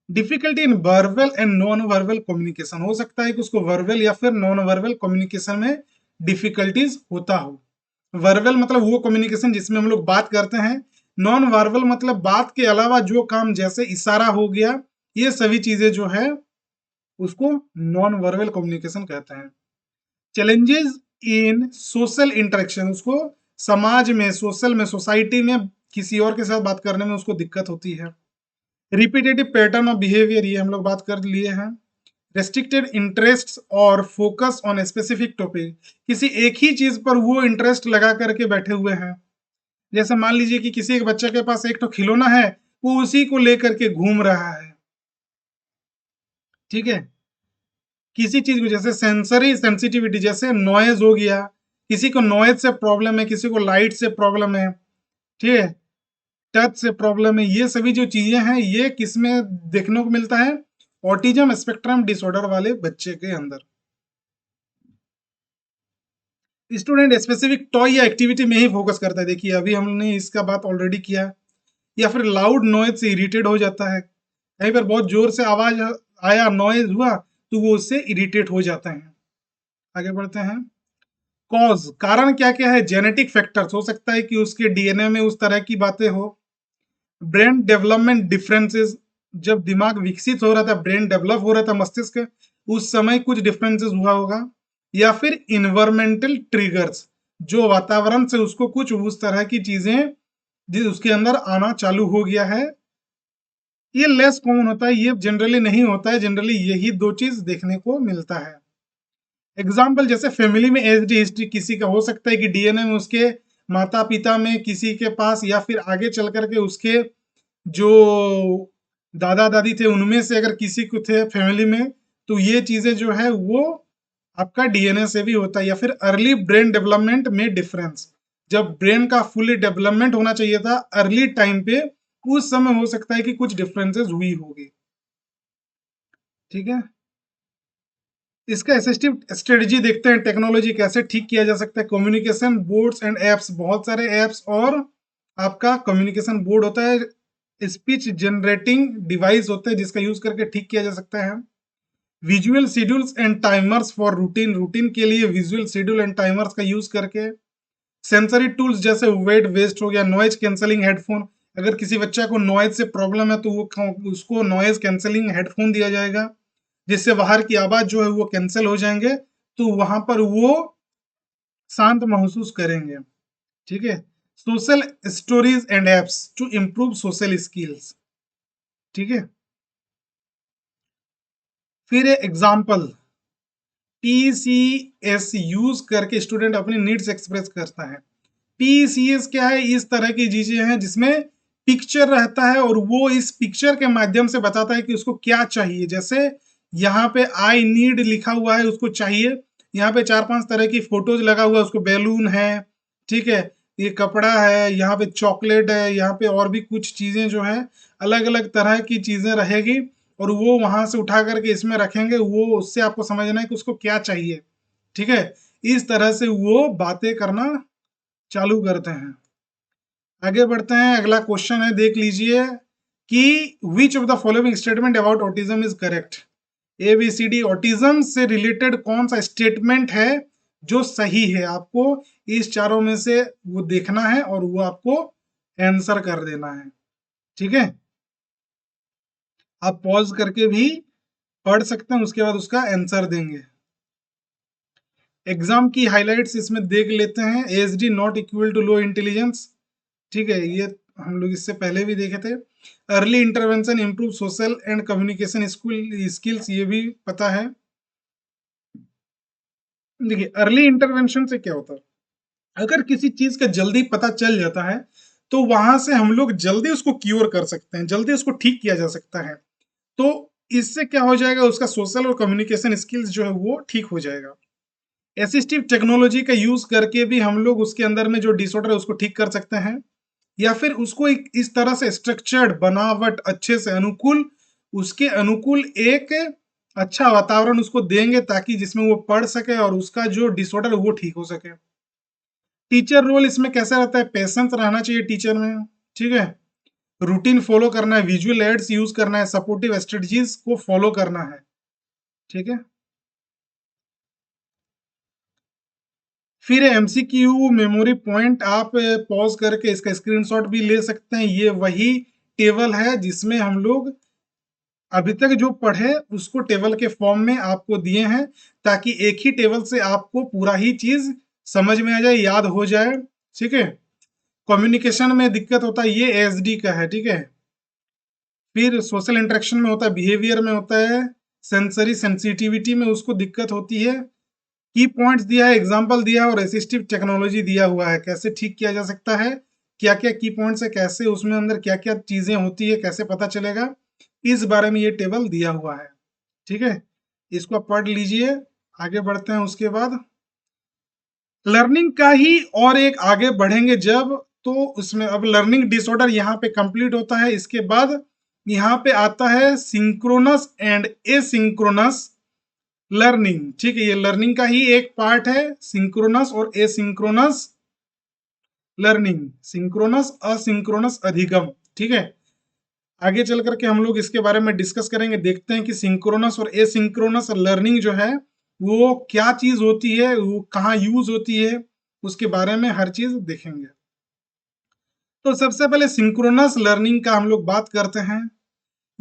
Difficulty in verbal and non verbal communication, हो सकता है कि उसको वर्बल या फिर नॉन वर्बल कम्युनिकेशन में डिफिकल्टीज होता हो। वर्बल मतलब वो कम्युनिकेशन जिसमें हम लोग बात करते हैं, नॉन वर्बल मतलब बात के अलावा जो काम, जैसे इशारा हो गया, ये सभी चीजें जो है उसको नॉन वर्बल कम्युनिकेशन कहते हैं। चैलेंजेस इन सोशल इंटरेक्शन, उसको समाज में, सोशल में, सोसाइटी में किसी और के साथ बात करने में उसको दिक्कत होती है। रिपीटेटिव पैटर्न ऑफ बिहेवियर, ये हम लोग बात कर लिए हैं। रेस्ट्रिक्टेड इंटरेस्ट और फोकस ऑन स्पेसिफिक टॉपिक, किसी एक ही चीज पर वो इंटरेस्ट लगा करके बैठे हुए हैं। जैसे मान लीजिए कि किसी एक बच्चे के पास एक तो खिलौना है, वो उसी को लेकर के घूम रहा है, ठीक है। किसी चीज को, जैसे सेंसरी सेंसिटिविटी, जैसे नॉइज हो गया, किसी को नॉइज से प्रॉब्लम है, किसी को लाइट से प्रॉब्लम है, ठीक है, टच से प्रॉब्लम है, ये सभी जो चीजें हैं ये किसमें देखने को मिलता है, ऑटिज्म स्पेक्ट्रम डिसऑर्डर वाले बच्चे के अंदर। स्टूडेंट स्पेसिफिक टॉय या एक्टिविटी में ही फोकस करता है, देखिए अभी हमने इसका बात ऑलरेडी किया। या फिर लाउड नॉइज से इरिटेट हो जाता है, कहीं पर बहुत जोर से आवाज आया, नॉइज हुआ, तो वो उससे इरिटेट हो जाता है। आगे बढ़ते हैं। कॉज, कारण क्या क्या है, जेनेटिक फैक्टर्स, हो सकता है कि उसके डीएनए में उस तरह की बातें हो। ब्रेन डेवलपमेंट डिफरेंसेस, जब दिमाग विकसित हो रहा था, ब्रेन डेवलप हो रहा था, मस्तिष्क, उस समय कुछ डिफरेंसेस हुआ होगा। या फिर इन्वायरमेंटल ट्रिगर्स, जो वातावरण से उसको कुछ उस तरह की चीजें जिस उसके अंदर आना चालू हो गया है। ये लेस कॉमन होता है, ये जनरली नहीं होता है, जनरली यही दो चीज देखने को मिलता है। एग्जाम्पल, जैसे फैमिली में एच डी हिस्ट्री, किसी का हो सकता है कि डीएनए में उसके माता पिता में किसी के पास, या फिर आगे चल करके उसके जो दादा दादी थे उनमें से अगर किसी को थे फैमिली में, तो ये चीजें जो है वो आपका डीएनए से भी होता है। या फिर अर्ली ब्रेन डेवलपमेंट में डिफरेंस, जब ब्रेन का फुली डेवलपमेंट होना चाहिए था अर्ली टाइम पे, उस समय हो सकता है कि कुछ डिफरेंसेस हुई होगी, ठीक है। इसका असिस्टिव स्ट्रेटजी देखते हैं, टेक्नोलॉजी कैसे ठीक किया जा सकता है। कम्युनिकेशन बोर्ड्स एंड एप्स, बहुत सारे एप्स और आपका कम्युनिकेशन बोर्ड होता है, स्पीच जनरेटिंग डिवाइस होते हैं जिसका यूज करके ठीक किया जा सकता है। Visual schedules and timers for routine, routine के लिए विजुअल शेड्यूल एंड टाइमर्स का यूज करके। सेंसरी टूल्स, जैसे वेट वेस्ट हो गया, नॉइज कैंसलिंग हेडफोन, अगर किसी बच्चा को नॉइज से प्रॉब्लम है तो वो उसको नॉइज कैंसलिंग हेडफोन दिया जाएगा, जिससे बाहर की आवाज जो है वो कैंसिल हो जाएंगे, तो वहां पर वो शांत महसूस करेंगे, ठीक है। Social stories and apps to improve social skills, ठीक है। फिर एग्जाम्पल, पीसीएस यूज करके स्टूडेंट अपनी नीड्स एक्सप्रेस करता है। पीसीएस क्या है, इस तरह की चीजें हैं जिसमें पिक्चर रहता है और वो इस पिक्चर के माध्यम से बताता है कि उसको क्या चाहिए। जैसे यहाँ पे आई नीड लिखा हुआ है, उसको चाहिए, यहाँ पे 4-5 तरह की फोटोज लगा हुआ है, उसको बैलून है, ठीक है, ये कपड़ा है, यहाँ पे चॉकलेट है, यहाँ पे और भी कुछ चीजें जो है, अलग अलग तरह की चीजें रहेगी, और वो वहां से उठा करके इसमें रखेंगे, वो उससे आपको समझना है कि उसको क्या चाहिए, ठीक है। इस तरह से वो बातें करना चालू करते हैं। आगे बढ़ते हैं, अगला क्वेश्चन है, देख लीजिए कि which of the following statement about autism is correct. ABCD, autism से रिलेटेड कौन सा स्टेटमेंट है जो सही है, आपको इस चारों में से वो देखना है और वो आपको आंसर कर देना है, ठीक है। आप पॉज करके भी पढ़ सकते हैं, उसके बाद उसका आंसर देंगे। एग्जाम की हाइलाइट्स इसमें देख लेते हैं। ASD not equal to low intelligence, ठीक है, ये हम लोग इससे पहले भी देखे थे। Early intervention improve social and communication skills, ये भी पता है। देखिए अर्ली इंटरवेंशन से क्या होता है, अगर किसी चीज का जल्दी पता चल जाता है तो वहां से हम लोग जल्दी उसको क्योर कर सकते हैं, जल्दी उसको ठीक किया जा सकता है। तो इससे क्या हो जाएगा, उसका सोशल और कम्युनिकेशन स्किल्स जो है वो ठीक हो जाएगा। असिस्टिव टेक्नोलॉजी का यूज करके भी हम लोग उसके अंदर में जो डिसऑर्डर है उसको ठीक कर सकते हैं, या फिर उसको एक इस तरह से स्ट्रक्चर्ड बनावट अच्छे से अनुकूल, उसके अनुकूल एक अच्छा वातावरण उसको देंगे ताकि जिसमें वो पढ़ सके और उसका जो डिसऑर्डर वो ठीक हो सके। टीचर रोल इसमें कैसा रहता है, पेशेंस रहना चाहिए टीचर में, ठीक है, रूटीन फॉलो करना है, विजुअल एड्स यूज करना है, सपोर्टिव स्ट्रेटजीज को फॉलो करना है, ठीक है। फिर एमसीक्यू मेमोरी पॉइंट, आप पॉज करके इसका स्क्रीनशॉट भी ले सकते हैं। ये वही टेबल है जिसमें हम लोग अभी तक जो पढ़े उसको टेबल के फॉर्म में आपको दिए हैं, ताकि एक ही टेबल से आपको पूरा ही चीज समझ में आ जाए, याद हो जाए, ठीक है। कम्युनिकेशन में दिक्कत होता है, ये एसडी का है, ठीक है। फिर सोशल इंटरेक्शन में होता है, बिहेवियर में होता है, सेंसरी सेंसिटिविटी में उसको दिक्कत होती है। की पॉइंट्स दिया है, एग्जाम्पल दिया है और असिस्टिव टेक्नोलॉजी दिया हुआ है, कैसे ठीक किया जा सकता है, क्या क्या की पॉइंट्स है, कैसे उसमें अंदर क्या क्या चीजें होती है, कैसे पता चलेगा, इस बारे में ये टेबल दिया हुआ है, ठीक है। इसको आप पढ़ लीजिए। आगे बढ़ते हैं उसके बाद लर्निंग का ही और एक आगे बढ़ेंगे जब, तो उसमें अब लर्निंग डिसऑर्डर यहाँ पे कंप्लीट होता है। इसके बाद यहाँ पे आता है सिंक्रोनस एंड एसिंक्रोनस लर्निंग, ठीक है, ये लर्निंग का ही एक पार्ट है, सिंक्रोनस और एसिंक्रोनस लर्निंग, सिंक्रोनस असिंक्रोनस अधिगम, ठीक है। आगे चल करके हम लोग इसके बारे में डिस्कस करेंगे, देखते हैं कि सिंक्रोनस और एसिंक्रोनस लर्निंग जो है वो क्या चीज होती है, वो कहाँ यूज होती है, उसके बारे में हर चीज देखेंगे। तो सबसे पहले सिंक्रोनस लर्निंग का हम लोग बात करते हैं।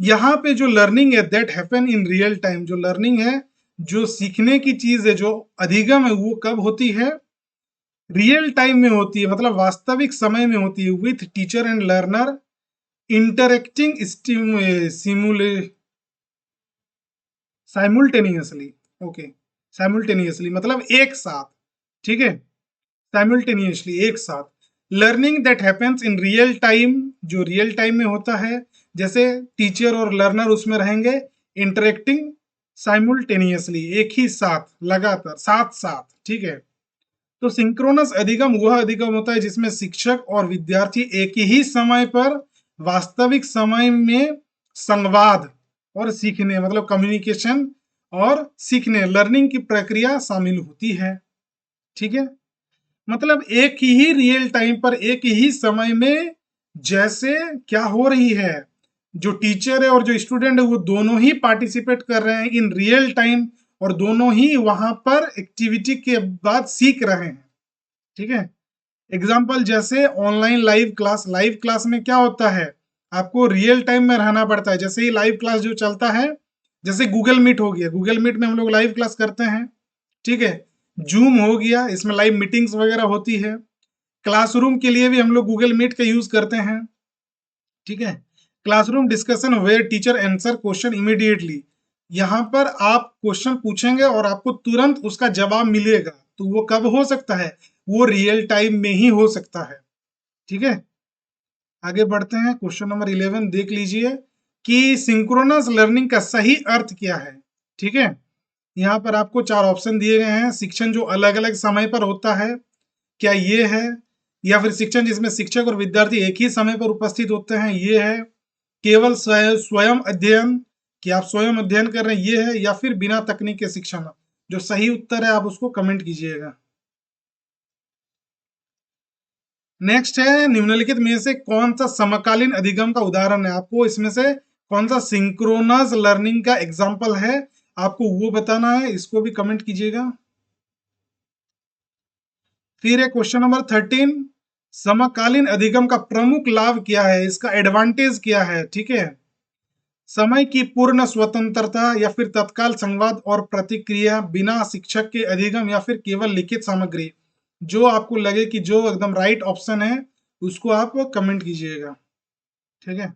यहाँ पे जो लर्निंग है that happen in real time, जो लर्निंग है, जो सीखने की चीज है, जो अधिगम है, वो कब होती है, रियल टाइम में होती है, मतलब वास्तविक समय में होती है, with teacher and learner interacting simul simultaneously, okay, simultaneously मतलब एक साथ, ठीक है, साइमुलटेनियसली एक साथ। Learning that happens in real time, जो रियल टाइम में होता है, जैसे टीचर और लर्नर उसमें रहेंगे इंटरेक्टिंग साइमुलटेनियसली, एक ही साथ, लगातार, साथ साथ, ठीक है। तो सिंक्रोनस अधिगम वह अधिगम होता है जिसमें शिक्षक और विद्यार्थी एक ही समय पर वास्तविक समय में संवाद और सीखने, मतलब कम्युनिकेशन और सीखने, लर्निंग की प्रक्रिया शामिल होती है, ठीक है। मतलब एक ही रियल टाइम पर एक ही समय में जैसे क्या हो रही है, जो टीचर है और जो स्टूडेंट है वो दोनों ही पार्टिसिपेट कर रहे हैं इन रियल टाइम, और दोनों ही वहां पर एक्टिविटी के बाद सीख रहे हैं, ठीक है। एग्जाम्पल जैसे ऑनलाइन लाइव क्लास में क्या होता है, आपको रियल टाइम में रहना पड़ता है। जैसे ही लाइव क्लास जो चलता है, जैसे गूगल मीट हो गया, गूगल मीट में हम लोग लाइव क्लास करते हैं, ठीक है। जूम हो गया, इसमें लाइव मीटिंग्स वगैरह होती है। क्लासरूम के लिए भी हम लोग गूगल मीट का यूज करते हैं, ठीक है। Classroom discussion where teacher answer question immediately, यहाँ पर आप क्वेश्चन पूछेंगे और आपको तुरंत उसका जवाब मिलेगा, तो वो कब हो सकता है, वो रियल टाइम में ही हो सकता है, ठीक है। आगे बढ़ते हैं, क्वेश्चन नंबर 11 देख लीजिए कि सिंक्रोनस लर्निंग का सही अर्थ क्या है, ठीक है। यहाँ पर आपको चार ऑप्शन दिए गए हैं। शिक्षण जो अलग अलग समय पर होता है, क्या ये है, या फिर शिक्षण जिसमें शिक्षक और विद्यार्थी एक ही समय पर उपस्थित होते हैं, ये है, केवल स्वयं अध्ययन, कि आप स्वयं अध्ययन कर रहे हैं, ये है, या फिर बिना तकनीक के शिक्षण। जो सही उत्तर है आप उसको कमेंट कीजिएगा। नेक्स्ट है, निम्नलिखित में से कौन सा समकालीन अधिगम का उदाहरण है, आपको इसमें से कौन सा सिंक्रोनस लर्निंग का एग्जाम्पल है, आपको वो बताना है, इसको भी कमेंट कीजिएगा। फिर है क्वेश्चन नंबर 13, समकालीन अधिगम का प्रमुख लाभ क्या है, इसका एडवांटेज क्या है, ठीक है। समय की पूर्ण स्वतंत्रता या फिर तत्काल संवाद और प्रतिक्रिया बिना शिक्षक के अधिगम या फिर केवल लिखित सामग्री। जो आपको लगे कि जो एकदम राइट ऑप्शन है उसको आप कमेंट कीजिएगा। ठीक है,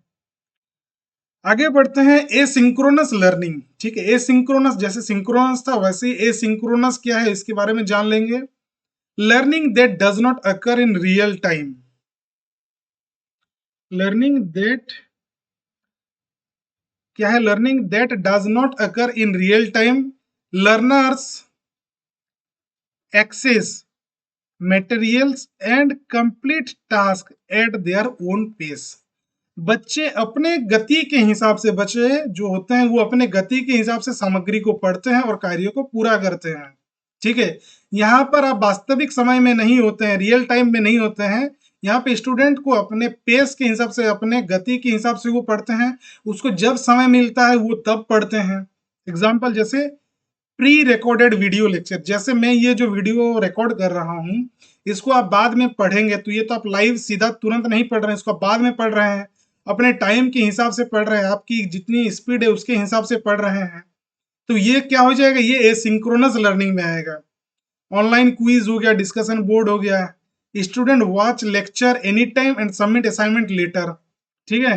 आगे बढ़ते हैं एसिंक्रोनस लर्निंग। ठीक है, एसिंक्रोनस जैसे सिंक्रोनस था वैसे ही एसिंक्रोनस क्या है इसके बारे में जान लेंगे। Learning that does not occur in real time. Learning that क्या है? Learning that does not occur in real time. Learners access materials and complete task at their own pace. बच्चे अपने गति के हिसाब से, बच्चे जो होते हैं वो अपने गति के हिसाब से सामग्री को पढ़ते हैं और कार्यों को पूरा करते हैं। ठीक है, यहाँ पर आप वास्तविक समय में नहीं होते हैं, रियल टाइम में नहीं होते हैं। यहाँ पे स्टूडेंट को अपने पेस के हिसाब से, अपने गति के हिसाब से वो पढ़ते हैं। उसको जब समय मिलता है वो तब पढ़ते हैं। एग्जाम्पल जैसे प्री रिकॉर्डेड वीडियो लेक्चर, जैसे मैं ये जो वीडियो रिकॉर्ड कर रहा हूँ इसको आप बाद में पढ़ेंगे, तो ये तो आप लाइव सीधा तुरंत नहीं पढ़ रहे हैं, इसको आप बाद में पढ़ रहे हैं, अपने टाइम के हिसाब से पढ़ रहे हैं, आपकी जितनी स्पीड है उसके हिसाब से पढ़ रहे हैं। तो ये क्या हो जाएगा? ये एसिंक्रोनस लर्निंग में आएगा। ऑनलाइन क्विज हो गया, डिस्कशन बोर्ड हो गया, student watch lecture any time and submit assignment later. ठीक है,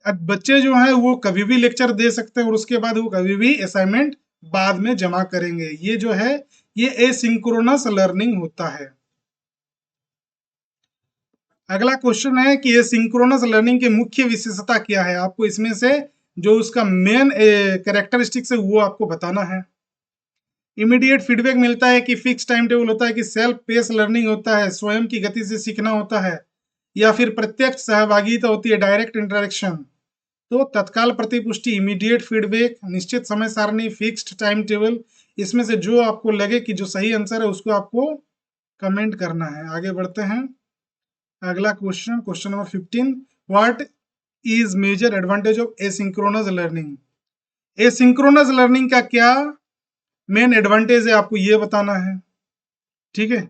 अब बच्चे जो है वो कभी भी लेक्चर दे सकते हैं और उसके बाद वो कभी भी असाइनमेंट बाद में जमा करेंगे। ये जो है ये एसिंक्रोनस लर्निंग होता है। अगला क्वेश्चन है कि एसिंक्रोनस लर्निंग की मुख्य विशेषता क्या है? आपको इसमें से जो उसका मेन कैरेक्टरिस्टिक्स है वो आपको बताना है। इमीडिएट फीडबैक मिलता है कि फिक्स टाइम टेबल होता है कि सेल्फ पेस लर्निंग होता है, स्वयं की गति से सीखना होता है, या फिर प्रत्यक्ष सहभागिता होती है, डायरेक्ट इंटरेक्शन। तो तत्काल प्रतिपुष्टि, इमीडिएट फीडबैक, निश्चित समय सारणी, फिक्स्ड टाइम टेबल, इसमें से जो आपको लगे कि जो सही आंसर है उसको आपको कमेंट करना है। आगे बढ़ते हैं, अगला question, question number 15, what is major advantage of asynchronous learning. Asynchronous learning का क्या मेन एडवांटेज है आपको ये बताना है। ठीक है,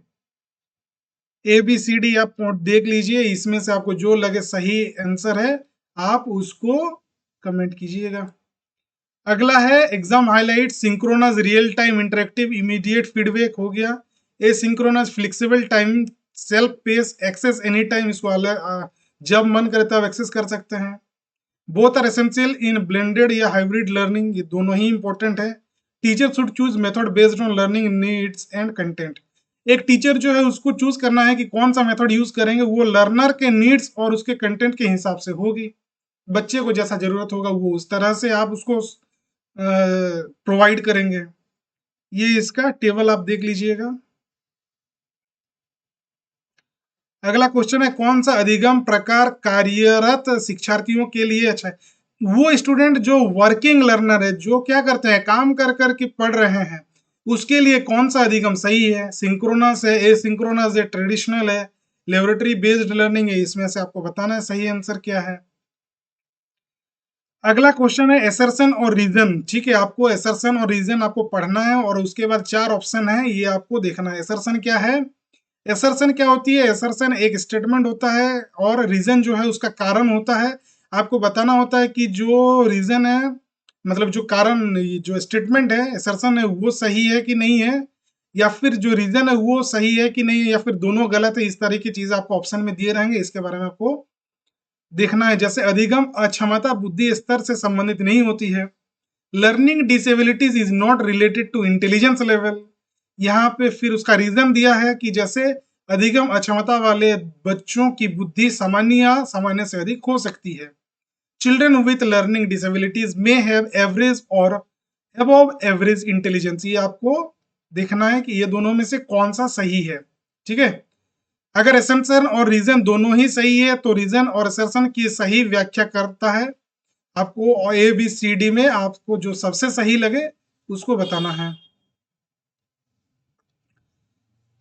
ए बी सी डी आप देख लीजिए, इसमें से आपको जो लगे सही आंसर है आप उसको कमेंट कीजिएगा। अगला है exam highlight, synchronous real time interactive immediate feedback हो गया, asynchronous flexible time self pace access any time, इसको अलग जब मन करे तब एक्सेस कर सकते हैं। Both are essential in blended या हाइब्रिड लर्निंग, ये दोनों ही इंपॉर्टेंट है। Teacher should choose method based on learning needs and content. एक टीचर जो है उसको चूज करना है कि कौन सा मेथड यूज करेंगे, वो लर्नर के नीड्स और उसके कंटेंट के हिसाब से होगी। बच्चे को जैसा जरूरत होगा वो उस तरह से आप उसको प्रोवाइड करेंगे। ये इसका टेबल आप देख लीजिएगा। अगला क्वेश्चन है कौन सा अधिगम प्रकार कार्यरत शिक्षार्थियों के लिए अच्छा है? वो स्टूडेंट जो वर्किंग लर्नर है, जो क्या करते हैं, काम कर कर के पढ़ रहे हैं, उसके लिए कौन सा अधिगम सही है? सिंक्रोनस है, एसिंक्रोनस है, ट्रेडिशनल है, लेबोरेटरी बेस्ड लर्निंग है? इसमें से आपको बताना है सही आंसर क्या है। अगला क्वेश्चन है एसर्शन और रीजन। ठीक है, आपको एसर्शन और रीजन आपको पढ़ना है और उसके बाद 4 ऑप्शन है, ये आपको देखना है। एसर्शन क्या है? एसर्शन क्या होती है? एसर्शन एक स्टेटमेंट होता है और रीजन जो है उसका कारण होता है। आपको बताना होता है कि जो रीजन है, मतलब जो कारण, जो स्टेटमेंट है, एसर्शन है, वो सही है कि नहीं है, या फिर जो रीजन है वो सही है कि नहीं है, या फिर दोनों गलत है। इस तरह की चीज आपको ऑप्शन में दिए रहेंगे, इसके बारे में आपको देखना है। जैसे अधिगम अक्षमता बुद्धि स्तर से संबंधित नहीं होती है। Learning disabilities is not related to intelligence level. यहाँ पे फिर उसका रीजन दिया है कि जैसे अधिगम अक्षमता वाले बच्चों की बुद्धि सामान्य या सामान्य से अधिक हो सकती है। Children with learning disabilities may have average और अबव एवरेज इंटेलिजेंस। ये आपको देखना है कि ये दोनों में से कौन सा सही है। ठीक है, अगर असम्पशन और रीजन दोनों ही सही है तो रीजन और असर्शन की सही व्याख्या करता है। आपको ए बी सी डी में आपको जो सबसे सही लगे उसको बताना है।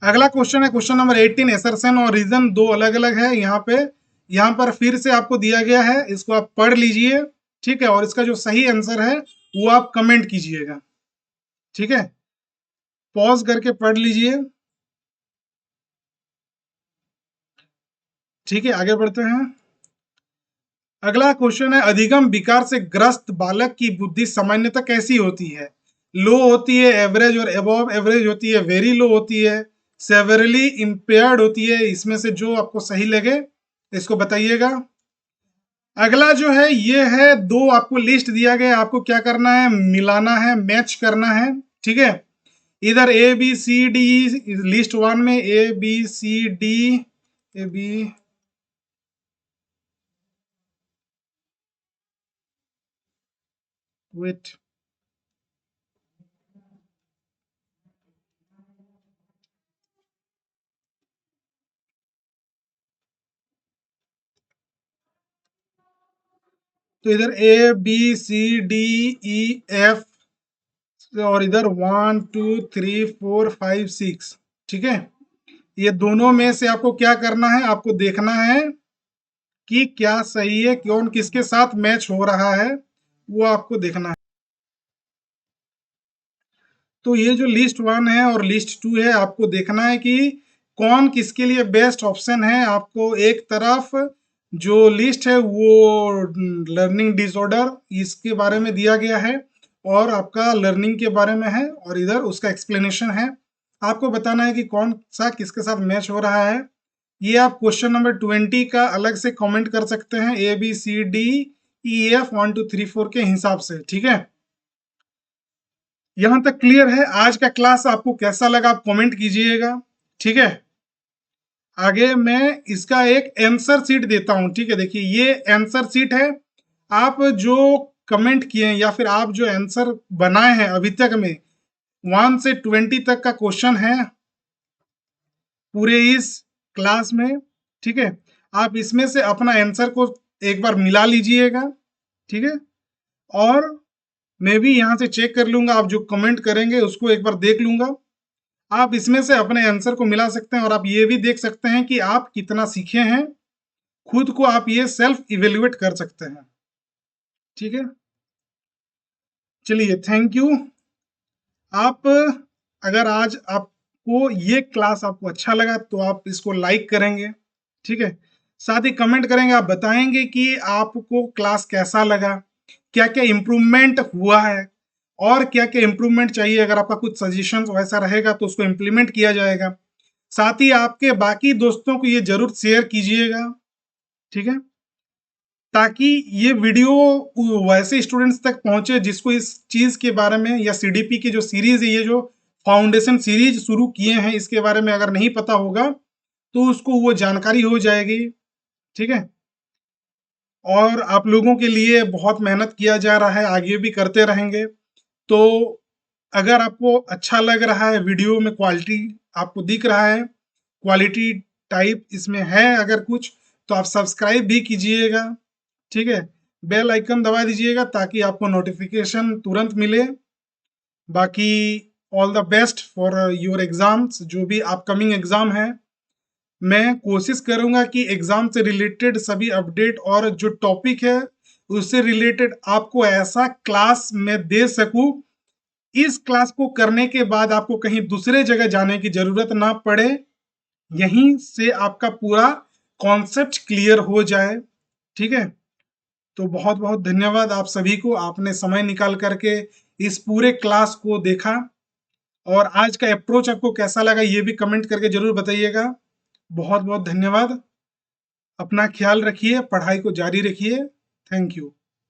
अगला क्वेश्चन है क्वेश्चन नंबर 18, असर्शन और रीजन दो अलग अलग है। यहाँ पर फिर से आपको दिया गया है, इसको आप पढ़ लीजिए। ठीक है, और इसका जो सही आंसर है वो आप कमेंट कीजिएगा। ठीक है, पॉज करके पढ़ लीजिए। ठीक है, आगे बढ़ते हैं। अगला क्वेश्चन है, अधिगम विकार से ग्रस्त बालक की बुद्धि सामान्यतः कैसी होती है? लो होती है, एवरेज और अबव एवरेज होती है, वेरी लो होती है, सेवरली इम्पेयर्ड होती है। इसमें से जो आपको सही लगे इसको बताइएगा। अगला जो है ये है, दो आपको लिस्ट दिया गया, आपको क्या करना है, मिलाना है, मैच करना है। ठीक है, इधर A B C D, list one में A B C D, A B, wait, तो इधर A B C D E F, और इधर 1 2 3 4 5 6। ठीक है, ये दोनों में से आपको क्या करना है, आपको देखना है कि क्या सही है, कौन किसके साथ मैच हो रहा है, वो आपको देखना है। तो ये जो लिस्ट वन है और लिस्ट टू है, आपको देखना है कि कौन किसके लिए बेस्ट ऑप्शन है। आपको एक तरफ जो लिस्ट है वो लर्निंग डिसऑर्डर इसके बारे में दिया गया है और आपका लर्निंग के बारे में है, और इधर उसका एक्सप्लेनेशन है। आपको बताना है कि कौन सा किसके साथ मैच हो रहा है। ये आप क्वेश्चन नंबर 20 का अलग से कमेंट कर सकते हैं, A B C D E F 1 2 3 4 के हिसाब से। ठीक है, यहां तक क्लियर है? आज का क्लास आपको कैसा लगा आप कमेंट कीजिएगा। ठीक है, आगे मैं इसका एक आंसर शीट देता हूं। ठीक है, देखिए ये आंसर शीट है। आप जो कमेंट किए हैं या फिर आप जो आंसर बनाए हैं अभी तक में, 1 से 20 तक का क्वेश्चन है पूरे इस क्लास में। ठीक है, आप इसमें से अपना आंसर को एक बार मिला लीजिएगा। ठीक है, और मैं भी यहाँ से चेक कर लूंगा, आप जो कमेंट करेंगे उसको एक बार देख लूंगा। आप इसमें से अपने आंसर को मिला सकते हैं और आप ये भी देख सकते हैं कि आप कितना सीखे हैं। खुद को आप ये सेल्फ इवेल्युएट कर सकते हैं। ठीक है, चलिए, थैंक यू। आप, अगर आज आपको ये क्लास आपको अच्छा लगा तो आप इसको लाइक करेंगे। ठीक है, साथ ही कमेंट करेंगे, आप बताएंगे कि आपको क्लास कैसा लगा, क्या क्या इम्प्रूवमेंट हुआ है और क्या क्या इम्प्रूवमेंट चाहिए। अगर आपका कुछ सजेशन वैसा रहेगा तो उसको इम्प्लीमेंट किया जाएगा। साथ ही आपके बाकी दोस्तों को ये जरूर शेयर कीजिएगा। ठीक है, ताकि ये वीडियो वैसे स्टूडेंट्स तक पहुंचे जिसको इस चीज के बारे में, या सीडीपी की जो सीरीज है, ये जो फाउंडेशन सीरीज शुरू किए हैं, इसके बारे में अगर नहीं पता होगा तो उसको वो जानकारी हो जाएगी। ठीक है, और आप लोगों के लिए बहुत मेहनत किया जा रहा है, आगे भी करते रहेंगे। तो अगर आपको अच्छा लग रहा है, वीडियो में क्वालिटी आपको दिख रहा है, क्वालिटी टाइप इसमें है अगर कुछ, तो आप सब्सक्राइब भी कीजिएगा। ठीक है, बेल आइकन दबा दीजिएगा ताकि आपको नोटिफिकेशन तुरंत मिले। बाकी all the best for your exams, जो भी अपकमिंग एग्जाम है। मैं कोशिश करूंगा कि एग्जाम से रिलेटेड सभी अपडेट और जो टॉपिक है उससे रिलेटेड आपको ऐसा क्लास में दे सकूं, इस क्लास को करने के बाद आपको कहीं दूसरे जगह जाने की जरूरत ना पड़े, यहीं से आपका पूरा कॉन्सेप्ट क्लियर हो जाए। ठीक है, तो बहुत बहुत धन्यवाद आप सभी को, आपने समय निकाल करके इस पूरे क्लास को देखा। और आज का अप्रोच आपको कैसा लगा ये भी कमेंट करके जरूर बताइएगा। बहुत बहुत धन्यवाद। अपना ख्याल रखिए, पढ़ाई को जारी रखिए। Thank you.